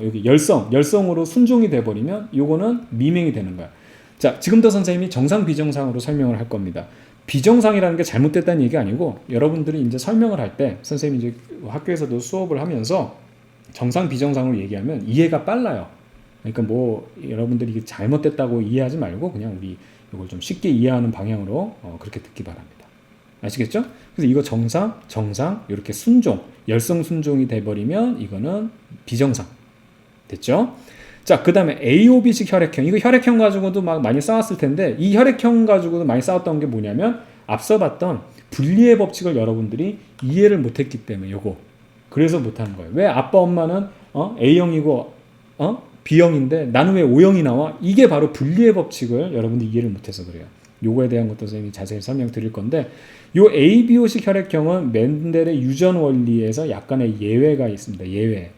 여기 열성으로 순종이 돼버리면 요거는 미맹이 되는 거야. 자, 지금부터 선생님이 정상 비정상으로 설명을 할 겁니다. 비정상이라는 게 잘못됐다는 얘기 아니고, 여러분들이 이제 설명을 할 때 선생님이 이제 학교에서도 수업을 하면서 정상 비정상으로 얘기하면 이해가 빨라요. 그러니까 뭐 여러분들이 이게 잘못됐다고 이해하지 말고 그냥 우리 이걸 좀 쉽게 이해하는 방향으로 그렇게 듣기 바랍니다. 아시겠죠? 그래서 이거 정상, 정상 이렇게 순종, 열성 순종이 돼버리면 이거는 비정상. 됐죠? 자, 그 다음에 AOB식 혈액형. 이거 혈액형 가지고도 막 많이 싸웠을 텐데 이 혈액형 가지고도 많이 싸웠던 게 뭐냐면 앞서 봤던 분리의 법칙을 여러분들이 이해를 못했기 때문에 요거. 그래서 못하는 거예요. 왜 아빠 엄마는 A형이고 B형인데 나는 왜 O형이 나와? 이게 바로 분리의 법칙을 여러분들이 이해를 못해서 그래요. 요거에 대한 것도 선생님이 자세히 설명드릴 건데 요 ABO식 혈액형은 맨델의 유전 원리에서 약간의 예외가 있습니다. 예외.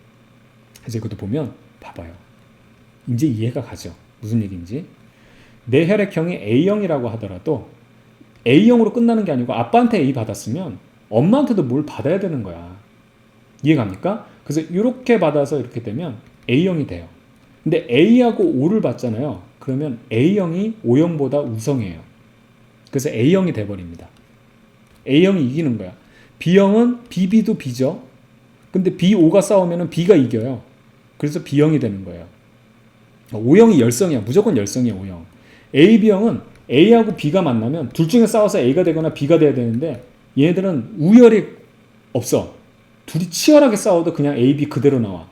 그래서 이것도 보면 봐봐요. 이제 이해가 가죠. 무슨 얘기인지. 내 혈액형이 A형이라고 하더라도 A형으로 끝나는 게 아니고 아빠한테 A 받았으면 엄마한테도 뭘 받아야 되는 거야. 이해갑니까? 그래서 이렇게 받아서 이렇게 되면 A형이 돼요. 근데 A하고 O를 받잖아요. 그러면 A형이 O형보다 우성해요. 그래서 A형이 돼버립니다. A형이 이기는 거야. B형은 BB도 B죠. 근데 B, O가 싸우면 B가 이겨요. 그래서 B형이 되는 거예요. O형이 열성이야. 무조건 열성이야, O형. A, B형은 A하고 B가 만나면 둘 중에 싸워서 A가 되거나 B가 돼야 되는데 얘네들은 우열이 없어. 둘이 치열하게 싸워도 그냥 A, B 그대로 나와.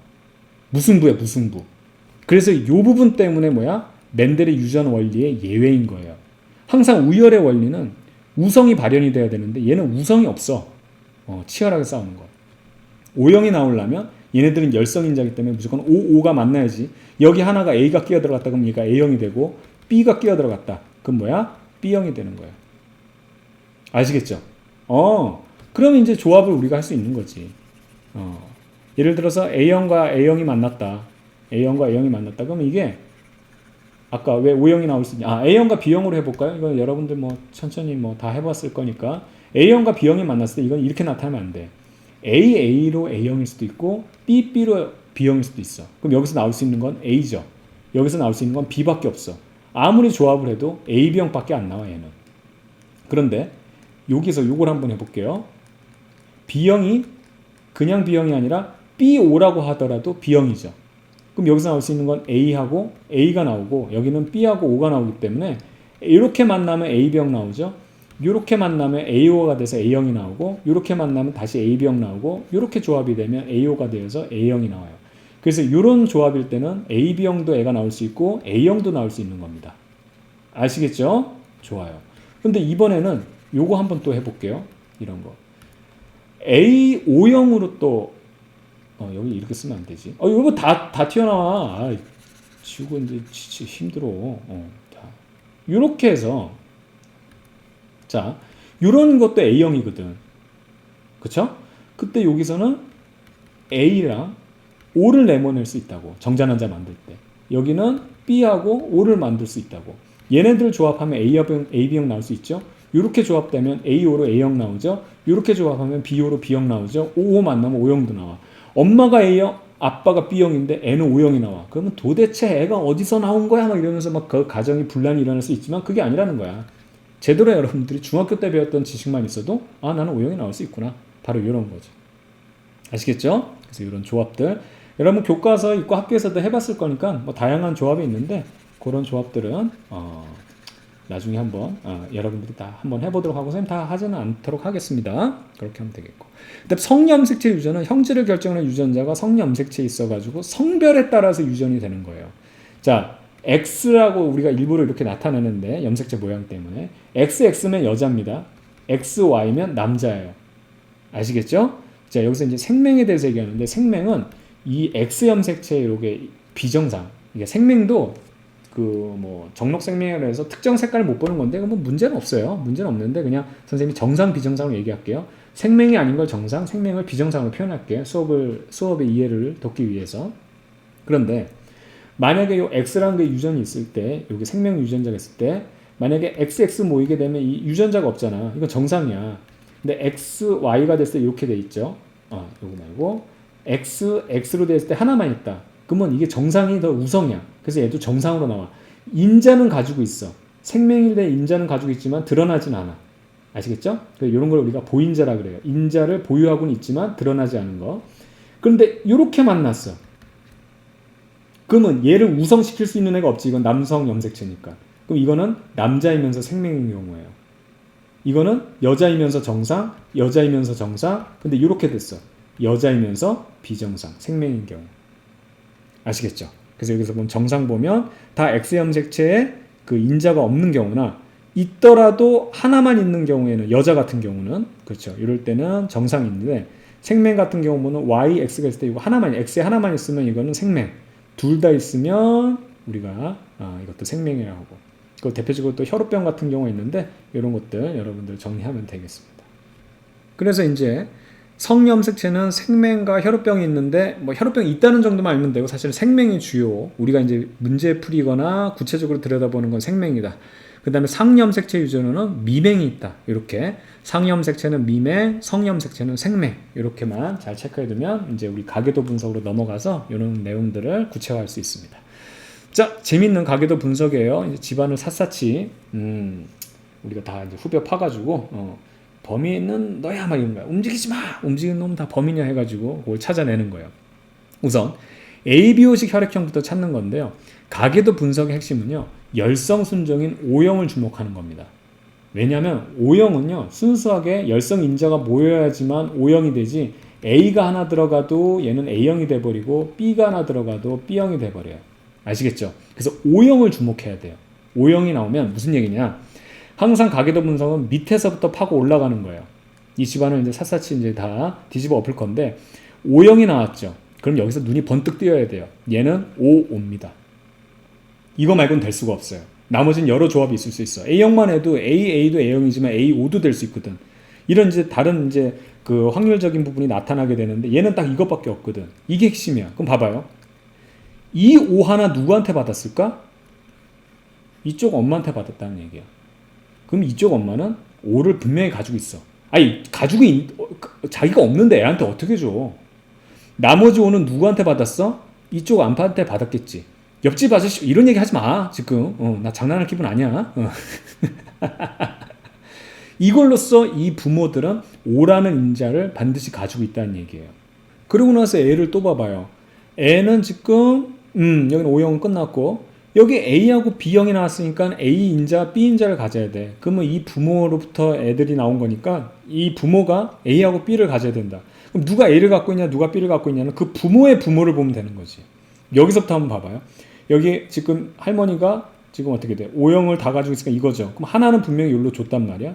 무승부야, 무승부. 그래서 이 부분 때문에 맨델의 유전 원리의 예외인 거예요. 항상 우열의 원리는 우성이 발현이 돼야 되는데 얘는 우성이 없어. 치열하게 싸우는 거. O형이 나오려면 얘네들은 열성인자이기 때문에 무조건 O가 만나야지. 여기 하나가 A가 끼어 들어갔다 그러면 얘가 A형이 되고 B가 끼어 들어갔다. 그럼 B형이 되는 거예요. 아시겠죠? 그러면 이제 조합을 우리가 할 수 있는 거지. 예를 들어서 A형과 A형이 만났다. A형과 A형이 만났다. 그러면 이게 아까 왜 O형이 나올 수 있냐? A형과 B형으로 해볼까요? 이건 여러분들 천천히 다 해봤을 거니까 A형과 B형이 만났을 때 이건 이렇게 나타나면 안 돼. AA로 A형일 수도 있고 BB로 B형일 수도 있어. 그럼 여기서 나올 수 있는 건 A죠. 여기서 나올 수 있는 건 B밖에 없어. 아무리 조합을 해도 A, B형밖에 안 나와 얘는. 그런데 여기서 요걸 한번 해볼게요. B형이 그냥 B형이 아니라 BO라고 하더라도 B형이죠. 그럼 여기서 나올 수 있는 건 A하고 A가 나오고 여기는 B하고 O가 나오기 때문에 이렇게 만나면 AB형 나오죠. 이렇게 만나면 AO가 돼서 A형이 나오고 이렇게 만나면 다시 AB형 나오고 이렇게 조합이 되면 AO가 되어서 A형이 나와요. 그래서 이런 조합일 때는 AB형도 애가 나올 수 있고 A형도 나올 수 있는 겁니다. 아시겠죠? 좋아요. 근데 이번에는 요거 한번 또 해볼게요. 이런 거. A5형으로 또 여기 이렇게 쓰면 안 되지. 이거 다 튀어나와. 지우고 이제 진짜 힘들어. 이렇게 해서 자, 이런 것도 A형이거든. 그쵸? 그때 여기서는 A랑 O를 내보낼 수 있다고. 정자난자 만들 때. 여기는 B하고 O를 만들 수 있다고. 얘네들 조합하면 AB형 나올 수 있죠. 이렇게 조합되면 AO로 A형 나오죠. 이렇게 조합하면 BO로 B형 나오죠. OO 만나면 O형도 나와. 엄마가 A형, 아빠가 B형인데 애는 O형이 나와. 그러면 도대체 애가 어디서 나온 거야? 이러면서 그 가정이 분란이 일어날 수 있지만 그게 아니라는 거야. 제대로 여러분들이 중학교 때 배웠던 지식만 있어도 나는 O형이 나올 수 있구나. 바로 이런 거죠. 아시겠죠? 그래서 이런 조합들 여러분 교과서 있고 학교에서도 해봤을 거니까 다양한 조합이 있는데 그런 조합들은 나중에 한번 여러분들이 다 한번 해보도록 하고 선생님 다 하지는 않도록 하겠습니다. 그렇게 하면 되겠고. 그다음 성염색체 유전은 형질을 결정하는 유전자가 성염색체에 있어가지고 성별에 따라서 유전이 되는 거예요. 자, X라고 우리가 일부러 이렇게 나타내는데 염색체 모양 때문에 XX면 여자입니다. XY면 남자예요. 아시겠죠? 자, 여기서 이제 생명에 대해서 얘기하는데 생명은 이 X 염색체의 이렇게 비정상. 이게 생명도 정록 생명이라 해서 특정 색깔을 못 보는 건데 문제는 없어요. 문제는 없는데 그냥 선생님이 정상 비정상으로 얘기할게요. 생명이 아닌 걸 정상, 생명을 비정상으로 표현할게요. 수업의 이해를 돕기 위해서. 그런데 만약에 요 X라는 게 유전이 있을 때, 여기 생명 유전자가 있을 때, 만약에 XX 모이게 되면 이 유전자가 없잖아. 이건 정상이야. 근데 XY가 됐을 때 이렇게 돼 있죠. 요거 말고 X로 됐을 때 하나만 있다. 그러면 이게 정상이 더 우성이야. 그래서 얘도 정상으로 나와. 인자는 가지고 있어. 생명일 때 인자는 가지고 있지만 드러나진 않아. 아시겠죠? 이런 걸 우리가 보인자라 그래요. 인자를 보유하고는 있지만 드러나지 않은 거. 그런데 이렇게 만났어. 그러면 얘를 우성시킬 수 있는 애가 없지. 이건 남성 염색체니까. 그럼 이거는 남자이면서 생명인 경우예요. 이거는 여자이면서 정상, 여자이면서 정상. 근데 이렇게 됐어. 여자이면서 비정상, 생명인 경우. 아시겠죠? 그래서 여기서 보면 정상 보면 다 X형 색채에 그 인자가 없는 경우나 있더라도 하나만 있는 경우에는 여자 같은 경우는 그렇죠. 이럴 때는 정상인데 생명 같은 경우는 Y, X가 있을 때 이거 하나만 X에 하나만 있으면 이거는 생명. 둘 다 있으면 우리가 이것도 생명이라고 하고. 그 대표적으로 또 혈우병 같은 경우가 있는데 이런 것들 여러분들 정리하면 되겠습니다. 그래서 이제 성염색체는 생명과 혈우병이 있는데 뭐 혈우병이 있다는 정도만 알면 되고 사실은 생명이 주요. 우리가 이제 문제 풀이거나 구체적으로 들여다보는 건 생명이다. 그 다음에 상염색체 유전은 미맹이 있다. 이렇게 상염색체는 미맹, 성염색체는 생명. 이렇게만 잘 체크해두면 이제 우리 가계도 분석으로 넘어가서 이런 내용들을 구체화할 수 있습니다. 자, 재밌는 가계도 분석이에요. 이제 집안을 샅샅이 우리가 다 이제 후벼 파가지고 범인은 너야 막 이런 거야. 움직이지 마. 움직이는 놈 다 범인이야 해가지고 그걸 찾아내는 거예요. 우선 ABO식 혈액형부터 찾는 건데요. 가계도 분석의 핵심은요. 열성순종인 O형을 주목하는 겁니다. 왜냐하면 O형은요. 순수하게 열성 인자가 모여야지만 O형이 되지 A가 하나 들어가도 얘는 A형이 돼버리고 B가 하나 들어가도 B형이 돼버려요. 아시겠죠? 그래서 O형을 주목해야 돼요. O형이 나오면 무슨 얘기냐? 항상 가계도 분석은 밑에서부터 파고 올라가는 거예요. 이 집안을 이제 샅샅이 이제 다 뒤집어 엎을 건데 O형이 나왔죠. 그럼 여기서 눈이 번뜩 뜨여야 돼요. 얘는 OO입니다. 이거 말고는 될 수가 없어요. 나머지는 여러 조합이 있을 수 있어. A형만 해도 AA도 A형이지만 AO도 될 수 있거든. 이런 이제 다른 이제 그 확률적인 부분이 나타나게 되는데 얘는 딱 이것밖에 없거든. 이게 핵심이야. 그럼 봐봐요. 이 O 하나 누구한테 받았을까? 이쪽 엄마한테 받았다는 얘기야. 그럼 이쪽 엄마는 O를 분명히 가지고 있어. 아니 자기가 없는데 애한테 어떻게 줘? 나머지 O는 누구한테 받았어? 이쪽 아빠한테 받았겠지. 옆집 아저씨 이런 얘기 하지 마. 지금 나 장난할 기분 아니야. 이걸로써 이 부모들은 O라는 인자를 반드시 가지고 있다는 얘기예요. 그러고 나서 애를 또 봐봐요. 애는 지금 여기는 O형은 끝났고 여기 A하고 B형이 나왔으니까 A 인자, B 인자를 가져야 돼. 그러면 이 부모로부터 애들이 나온 거니까 이 부모가 A하고 B를 가져야 된다. 그럼 누가 A를 갖고 있냐, 누가 B를 갖고 있냐는 그 부모의 부모를 보면 되는 거지. 여기서부터 한번 봐봐요. 여기 지금 할머니가 지금 어떻게 돼? O형을 다 가지고 있으니까 이거죠. 그럼 하나는 분명히 여기로 줬단 말이야.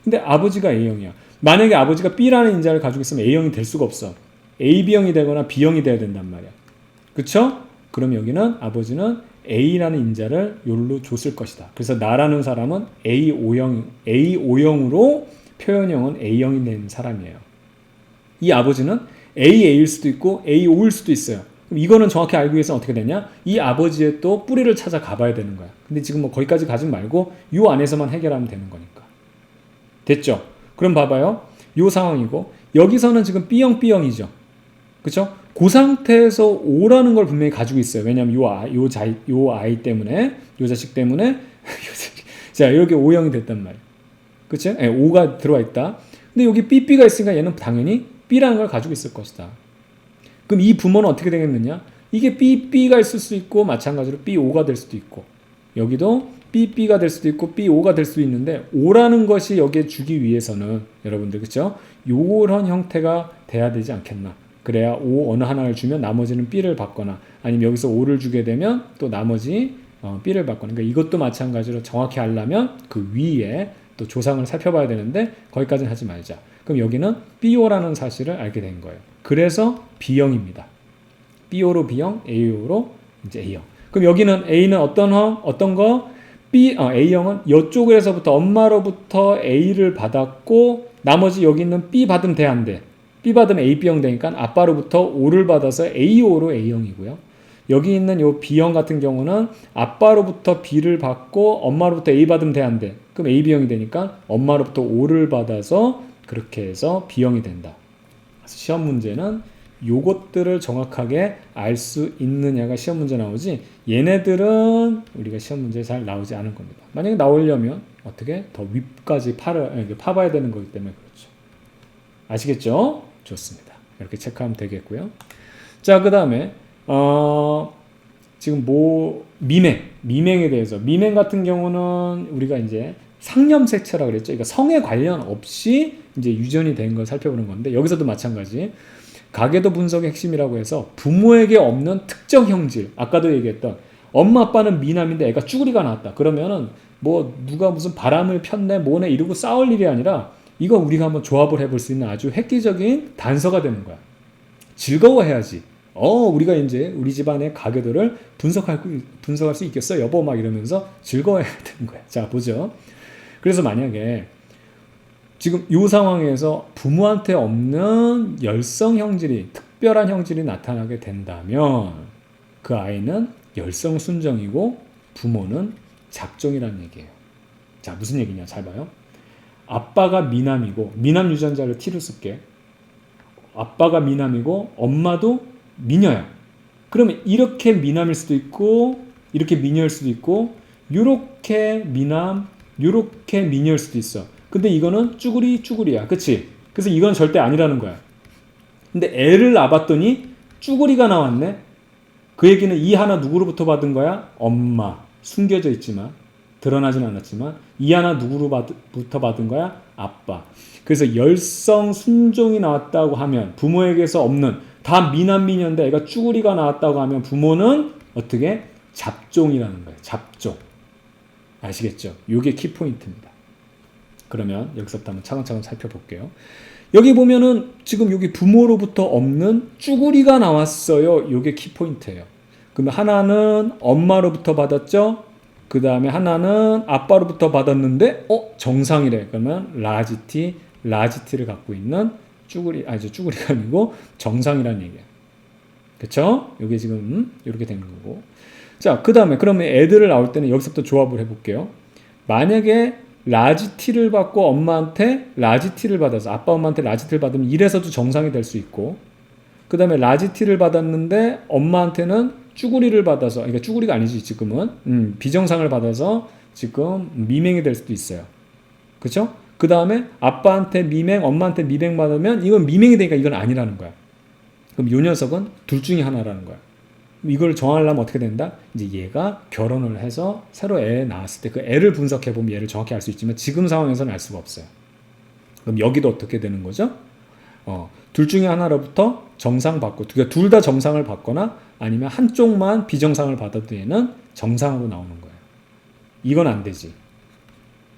근데 아버지가 A형이야. 만약에 아버지가 B라는 인자를 가지고 있으면 A형이 될 수가 없어. AB형이 되거나 B형이 돼야 된단 말이야. 그쵸? 그럼 여기는 아버지는 A라는 인자를 여기로 줬을 것이다. 그래서 나라는 사람은 A5형으로 표현형은 A형이 된 사람이에요. 이 아버지는 AA일 수도 있고 A5일 수도 있어요. 그럼 이거는 정확히 알기 위해서는 어떻게 되냐? 이 아버지의 또 뿌리를 찾아 가봐야 되는 거야. 근데 지금 뭐 거기까지 가지 말고 이 안에서만 해결하면 되는 거니까. 됐죠? 그럼 봐봐요. 이 상황이고 여기서는 지금 B형, B형이죠. 그쵸? 그 상태에서 O라는 걸 분명히 가지고 있어요. 왜냐면 요 아이 때문에, 요 자식 때문에, 자, 이렇게 O형이 됐단 말이에요. 그치? 네, O가 들어와 있다. 근데 여기 BB가 있으니까 얘는 당연히 B라는 걸 가지고 있을 것이다. 그럼 이 부모는 어떻게 되겠느냐? 이게 BB가 있을 수 있고, 마찬가지로 BO가 될 수도 있고, 여기도 BB가 될 수도 있고, BO가 될 수도 있는데, O라는 것이 여기에 주기 위해서는, 여러분들, 그쵸? 요런 형태가 돼야 되지 않겠나? 그래야 O 어느 하나를 주면 나머지는 B를 받거나 아니면 여기서 O를 주게 되면 또 나머지 B를 받거나 그러니까 이것도 마찬가지로 정확히 하려면 그 위에 또 조상을 살펴봐야 되는데 거기까지는 하지 말자. 그럼 여기는 BO라는 사실을 알게 된 거예요. 그래서 B형입니다. BO로 B형, AO로 이제 A형. 그럼 여기는 A는 어떤 거? A형은 이쪽에서부터 엄마로부터 A를 받았고 나머지 여기 있는 B 받으면 돼, 안 돼? B 받으면 A, B형 되니까 아빠로부터 O를 받아서 AO로 A형이고요. 여기 있는 요 B형 같은 경우는 아빠로부터 B를 받고 엄마로부터 A 받으면 돼, 안 돼? 그럼 A, B형이 되니까 엄마로부터 O를 받아서 그렇게 해서 B형이 된다. 그래서 시험 문제는 요것들을 정확하게 알 수 있느냐가 시험 문제 나오지 얘네들은 우리가 시험 문제에 잘 나오지 않을 겁니다. 만약에 나오려면 어떻게 더 윗까지 파봐야 되는 거기 때문에 그렇죠. 아시겠죠? 좋습니다. 이렇게 체크하면 되겠고요. 자, 그 다음에 지금 미맹 미맹에 대해서. 미맹 같은 경우는 우리가 이제 상념색체라고 그랬죠. 그러니까 성에 관련 없이 이제 유전이 된 걸 살펴보는 건데, 여기서도 마찬가지. 가계도 분석의 핵심이라고 해서 부모에게 없는 특정 형질. 아까도 얘기했던 엄마 아빠는 미남인데 애가 쭈구리가 나왔다. 그러면은 뭐 누가 무슨 바람을 폈네 뭐네 이러고 싸울 일이 아니라 이거 우리가 한번 조합을 해볼 수 있는 아주 획기적인 단서가 되는 거야. 즐거워해야지. 우리가 이제 우리 집안의 가계도를 분석할 수 있겠어 여보 막 이러면서 즐거워해야 되는 거야. 자, 보죠. 그래서 만약에 지금 이 상황에서 부모한테 없는 열성 형질이, 특별한 형질이 나타나게 된다면 그 아이는 열성 순정이고 부모는 잡종이라는 얘기예요. 자, 무슨 얘기냐 잘 봐요. 아빠가 미남이고, 미남 유전자를 T로 쓸게. 아빠가 미남이고 엄마도 미녀야. 그러면 이렇게 미남일 수도 있고 이렇게 미녀일 수도 있고 요렇게 미남 요렇게 미녀일 수도 있어. 근데 이거는 쭈구리야. 그치? 그래서 이건 절대 아니라는 거야. 근데 애를 낳아봤더니 쭈구리가 나왔네. 그 얘기는 이 하나 누구로부터 받은 거야? 엄마. 숨겨져 있지만 드러나진 않았지만 이 하나 누구로부터 받은 거야? 아빠. 그래서 열성 순종이 나왔다고 하면 부모에게서 없는, 다 미남 미녀인데 애가 쭈구리가 나왔다고 하면 부모는 어떻게? 잡종이라는 거예요. 잡종. 아시겠죠? 이게 키포인트입니다. 그러면 여기서부터 한번 차근차근 살펴볼게요. 여기 보면은 지금 여기 부모로부터 없는 쭈구리가 나왔어요. 이게 키포인트예요. 그러면 하나는 엄마로부터 받았죠. 그 다음에 하나는 아빠로부터 받았는데 정상이래. 그러면 라지티를 갖고 있는 쭈구리가 아니고 정상이라는 얘기야. 그쵸? 이게 지금 이렇게 되는 거고. 자, 그 다음에 그러면 애들을 낳을 때는 여기서부터 조합을 해볼게요. 만약에 라지티를 받고 엄마한테 라지티를 받아서, 아빠 엄마한테 라지티를 받으면 이래서도 정상이 될 수 있고, 그 다음에 라지티를 받았는데 엄마한테는 쭈구리를 받아서, 그러니까 쭈구리가 아니지 지금은, 비정상을 받아서 지금 미맹이 될 수도 있어요. 그쵸? 그 다음에 아빠한테 미맹, 엄마한테 미맹 받으면 이건 미맹이 되니까 이건 아니라는 거야. 그럼 이 녀석은 둘 중에 하나라는 거야. 이걸 정하려면 어떻게 된다? 이제 얘가 결혼을 해서 새로 애 낳았을 때 그 애를 분석해보면 얘를 정확히 알 수 있지만 지금 상황에서는 알 수가 없어요. 그럼 여기도 어떻게 되는 거죠? 둘 중에 하나로부터 정상 받고, 둘 다 정상을 받거나 아니면 한쪽만 비정상을 받아도 얘는 정상으로 나오는 거예요. 이건 안 되지.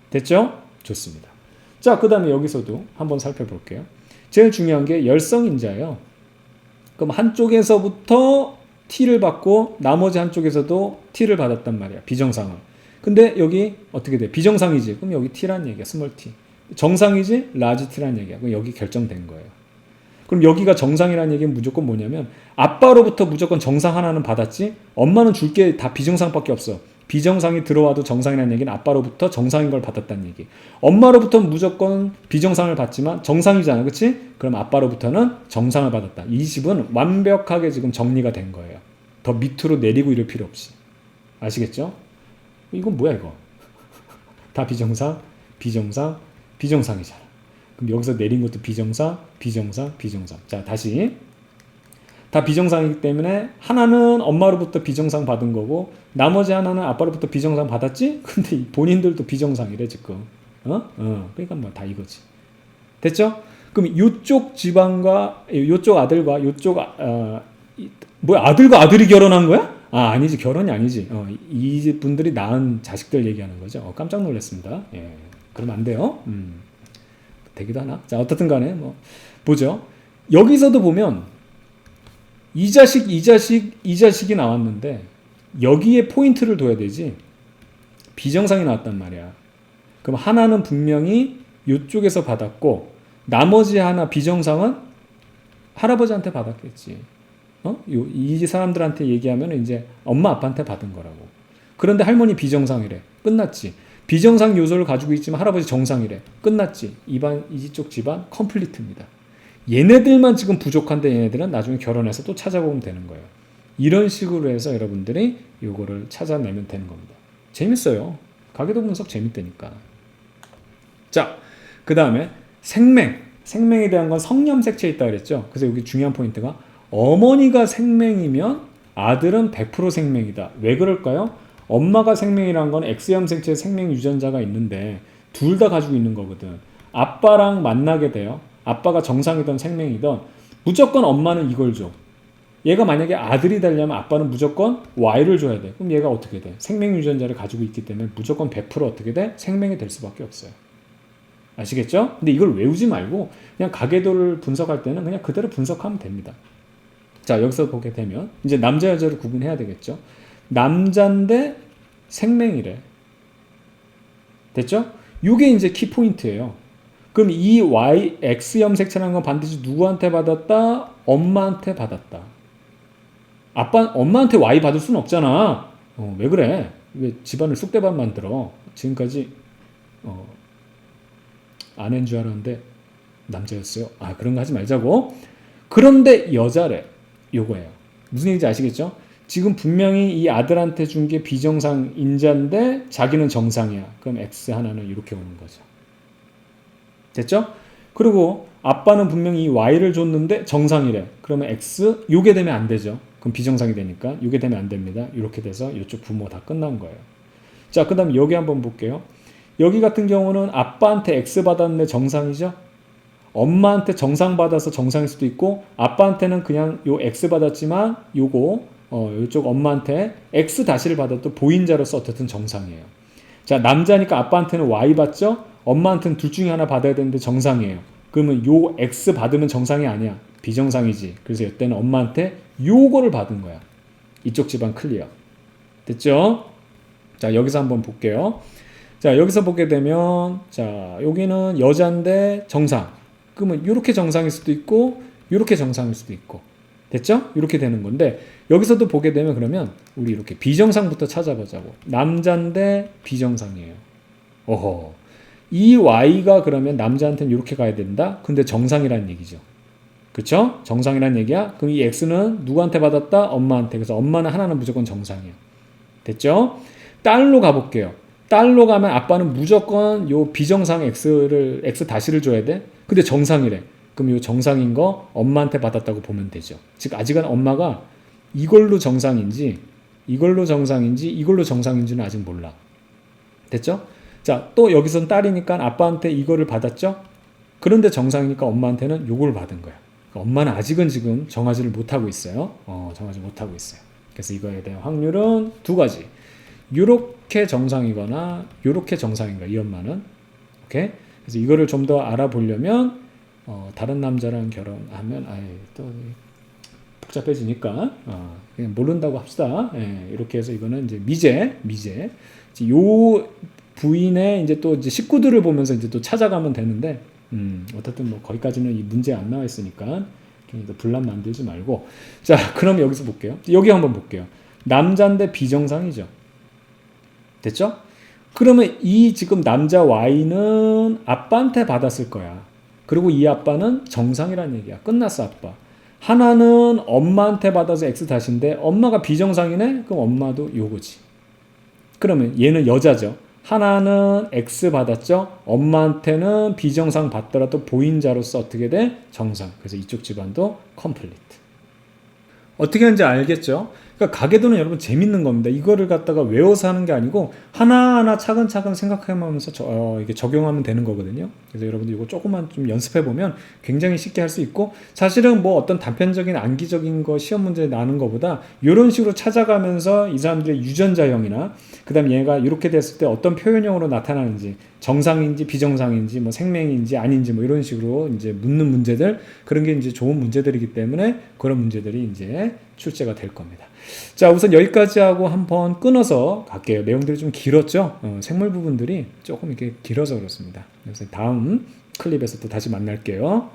됐죠? 좋습니다. 자, 그 다음에 여기서도 한번 살펴볼게요. 제일 중요한 게 열성인자예요. 그럼 한쪽에서부터 T를 받고 나머지 한쪽에서도 T를 받았단 말이야. 비정상을. 근데 여기 어떻게 돼? 비정상이지. 그럼 여기 T란 얘기야. 스몰 T. 정상이지? 라지 T란 얘기야. 그럼 여기 결정된 거예요. 그럼 여기가 정상이라는 얘기는 무조건 뭐냐면 아빠로부터 무조건 정상 하나는 받았지, 엄마는 줄 게 다 비정상밖에 없어. 비정상이 들어와도 정상이라는 얘기는 아빠로부터 정상인 걸 받았다는 얘기. 엄마로부터 무조건 비정상을 받지만 정상이잖아. 그치? 그럼 아빠로부터는 정상을 받았다. 이 집은 완벽하게 지금 정리가 된 거예요. 더 밑으로 내리고 이럴 필요 없이. 아시겠죠? 이건 뭐야 이거? 다 비정상, 비정상이잖아. 그럼 여기서 내린 것도 비정상. 자, 다시. 다 비정상이기 때문에 하나는 엄마로부터 비정상 받은 거고 나머지 하나는 아빠로부터 비정상 받았지? 근데 본인들도 비정상이래 지금. 그러니까 뭐 다 이거지. 됐죠? 그럼 이쪽 집안과 이쪽 아들과 이쪽 뭐야, 아들과 아들이 결혼한 거야? 아니지, 결혼이 아니지. 이 분들이 낳은 자식들 얘기하는 거죠. 깜짝 놀랐습니다. 예, 그러면 안 돼요. 되기도 하나? 자, 어떻든 간에 뭐 보죠. 여기서도 보면 이 자식이 나왔는데 여기에 포인트를 둬야 되지. 비정상이 나왔단 말이야. 그럼 하나는 분명히 이쪽에서 받았고 나머지 하나 비정상은 할아버지한테 받았겠지. 이 사람들한테 얘기하면 이제 엄마 아빠한테 받은 거라고. 그런데 할머니 비정상이래. 끝났지. 비정상 요소를 가지고 있지만 할아버지 정상이래. 끝났지. 이쪽 집안 컴플리트입니다. 얘네들만 지금 부족한데 얘네들은 나중에 결혼해서 또 찾아보면 되는 거예요. 이런 식으로 해서 여러분들이 요거를 찾아내면 되는 겁니다. 재밌어요. 가계도 분석 재밌다니까. 자, 그 다음에 생명에 대한 건 성념색체에 있다 그랬죠. 그래서 여기 중요한 포인트가 어머니가 생명이면 아들은 100% 생명이다. 왜 그럴까요? 엄마가 생명이란 건 X형 생체의 생명 유전자가 있는데 둘 다 가지고 있는 거거든. 아빠랑 만나게 돼요. 아빠가 정상이든 생명이든 무조건 엄마는 이걸 줘. 얘가 만약에 아들이 되려면 아빠는 무조건 Y를 줘야 돼. 그럼 얘가 어떻게 돼? 생명 유전자를 가지고 있기 때문에 무조건 100% 어떻게 돼? 생명이 될 수밖에 없어요. 아시겠죠? 근데 이걸 외우지 말고 그냥 가계도를 분석할 때는 그냥 그대로 분석하면 됩니다. 자, 여기서 보게 되면 이제 남자 여자를 구분해야 되겠죠? 남자인데 생명이래. 됐죠? 요게 이제 키포인트예요. 그럼 이 Y, X 염색체라는 건 반드시 누구한테 받았다? 엄마한테 받았다. 엄마한테 Y 받을 수는 없잖아. 왜 그래? 왜 집안을 쑥대밭 만들어? 지금까지 아내인 줄 알았는데 남자였어요. 아, 그런 거 하지 말자고. 그런데 여자래. 요거예요. 무슨 얘기인지 아시겠죠? 지금 분명히 이 아들한테 준 게 비정상 인자인데 자기는 정상이야. 그럼 X 하나는 이렇게 오는 거죠. 됐죠? 그리고 아빠는 분명히 이 Y를 줬는데 정상이래. 그러면 X 요게 되면 안 되죠. 그럼 비정상이 되니까 요게 되면 안 됩니다. 이렇게 돼서 이쪽 부모 다 끝난 거예요. 자, 그 다음 여기 한번 볼게요. 여기 같은 경우는 아빠한테 X 받았는데 정상이죠? 엄마한테 정상 받아서 정상일 수도 있고 아빠한테는 그냥 요 X 받았지만 요쪽 엄마한테 X 다시를 받아도 보인자로서 어쨌든 정상이에요. 자, 남자니까 아빠한테는 Y 받죠? 엄마한테는 둘 중에 하나 받아야 되는데 정상이에요. 그러면 요 X 받으면 정상이 아니야. 비정상이지. 그래서 이때는 엄마한테 요거를 받은 거야. 이쪽 집안 클리어. 됐죠? 자, 여기서 한번 볼게요. 자, 여기서 보게 되면 자, 여기는 여자인데 정상. 그러면 이렇게 정상일 수도 있고 이렇게 정상일 수도 있고. 됐죠? 이렇게 되는 건데 여기서도 보게 되면 그러면 우리 이렇게 비정상부터 찾아보자고. 남자인데 비정상이에요. 어허. 이 Y가 그러면 남자한테는 이렇게 가야 된다? 근데 정상이라는 얘기죠. 그쵸? 정상이라는 얘기야? 그럼 이 X는 누구한테 받았다? 엄마한테. 그래서 엄마는 하나는 무조건 정상이야. 됐죠? 딸로 가볼게요. 딸로 가면 아빠는 무조건 요 비정상 X 다시를 줘야 돼? 근데 정상이래. 그럼 요 정상인 거 엄마한테 받았다고 보면 되죠. 즉 아직은 엄마가 이걸로 정상인지 이걸로 정상인지는 아직 몰라. 됐죠? 자, 또 여기선 딸이니까 아빠한테 이거를 받았죠? 그런데 정상이니까 엄마한테는 요걸 받은 거야. 그러니까 엄마는 아직은 지금 정하지를 못하고 있어요. 정하지 못하고 있어요. 그래서 이거에 대한 확률은 두 가지. 요렇게 정상이거나 요렇게 정상인 거야, 이 엄마는. 오케이? 그래서 이거를 좀 더 알아보려면 다른 남자랑 결혼하면 또 복잡해지니까 그냥 모른다고 합시다. 예, 이렇게 해서 이거는 이제 미제. 이제 요 부인의 이제 또 이제 식구들을 보면서 이제 또 찾아가면 되는데 어쨌든 뭐 거기까지는 이 문제 안 나와 있으니까 분란 만들지 말고. 자, 그럼 여기서 볼게요. 여기 한번 볼게요. 남자인데 비정상이죠. 됐죠? 그러면 이 지금 남자 Y는 아빠한테 받았을 거야. 그리고 이 아빠는 정상이라는 얘기야. 끝났어, 아빠. 하나는 엄마한테 받아서 X 다시인데 엄마가 비정상이네? 그럼 엄마도 요거지. 그러면 얘는 여자죠. 하나는 X 받았죠. 엄마한테는 비정상 받더라도 보인자로서 어떻게 돼? 정상. 그래서 이쪽 집안도 컴플리트. 어떻게 하는지 알겠죠? 그러니까 가계도는 여러분 재밌는 겁니다. 이거를 갖다가 외워서 하는 게 아니고 하나하나 차근차근 생각하면서 이게 적용하면 되는 거거든요. 그래서 여러분들 이거 조금만 좀 연습해 보면 굉장히 쉽게 할 수 있고, 사실은 뭐 어떤 단편적인 암기적인 거 시험 문제 나는 것보다 이런 식으로 찾아가면서 이 사람들의 유전자형이나 그다음 얘가 이렇게 됐을 때 어떤 표현형으로 나타나는지, 정상인지 비정상인지 뭐 생명인지 아닌지 뭐 이런 식으로 이제 묻는 문제들, 그런 게 이제 좋은 문제들이기 때문에 그런 문제들이 이제 출제가 될 겁니다. 자, 우선 여기까지 하고 한번 끊어서 갈게요. 내용들이 좀 길었죠? 생물 부분들이 조금 이렇게 길어서 그렇습니다. 그래서 다음 클립에서 또 다시 만날게요.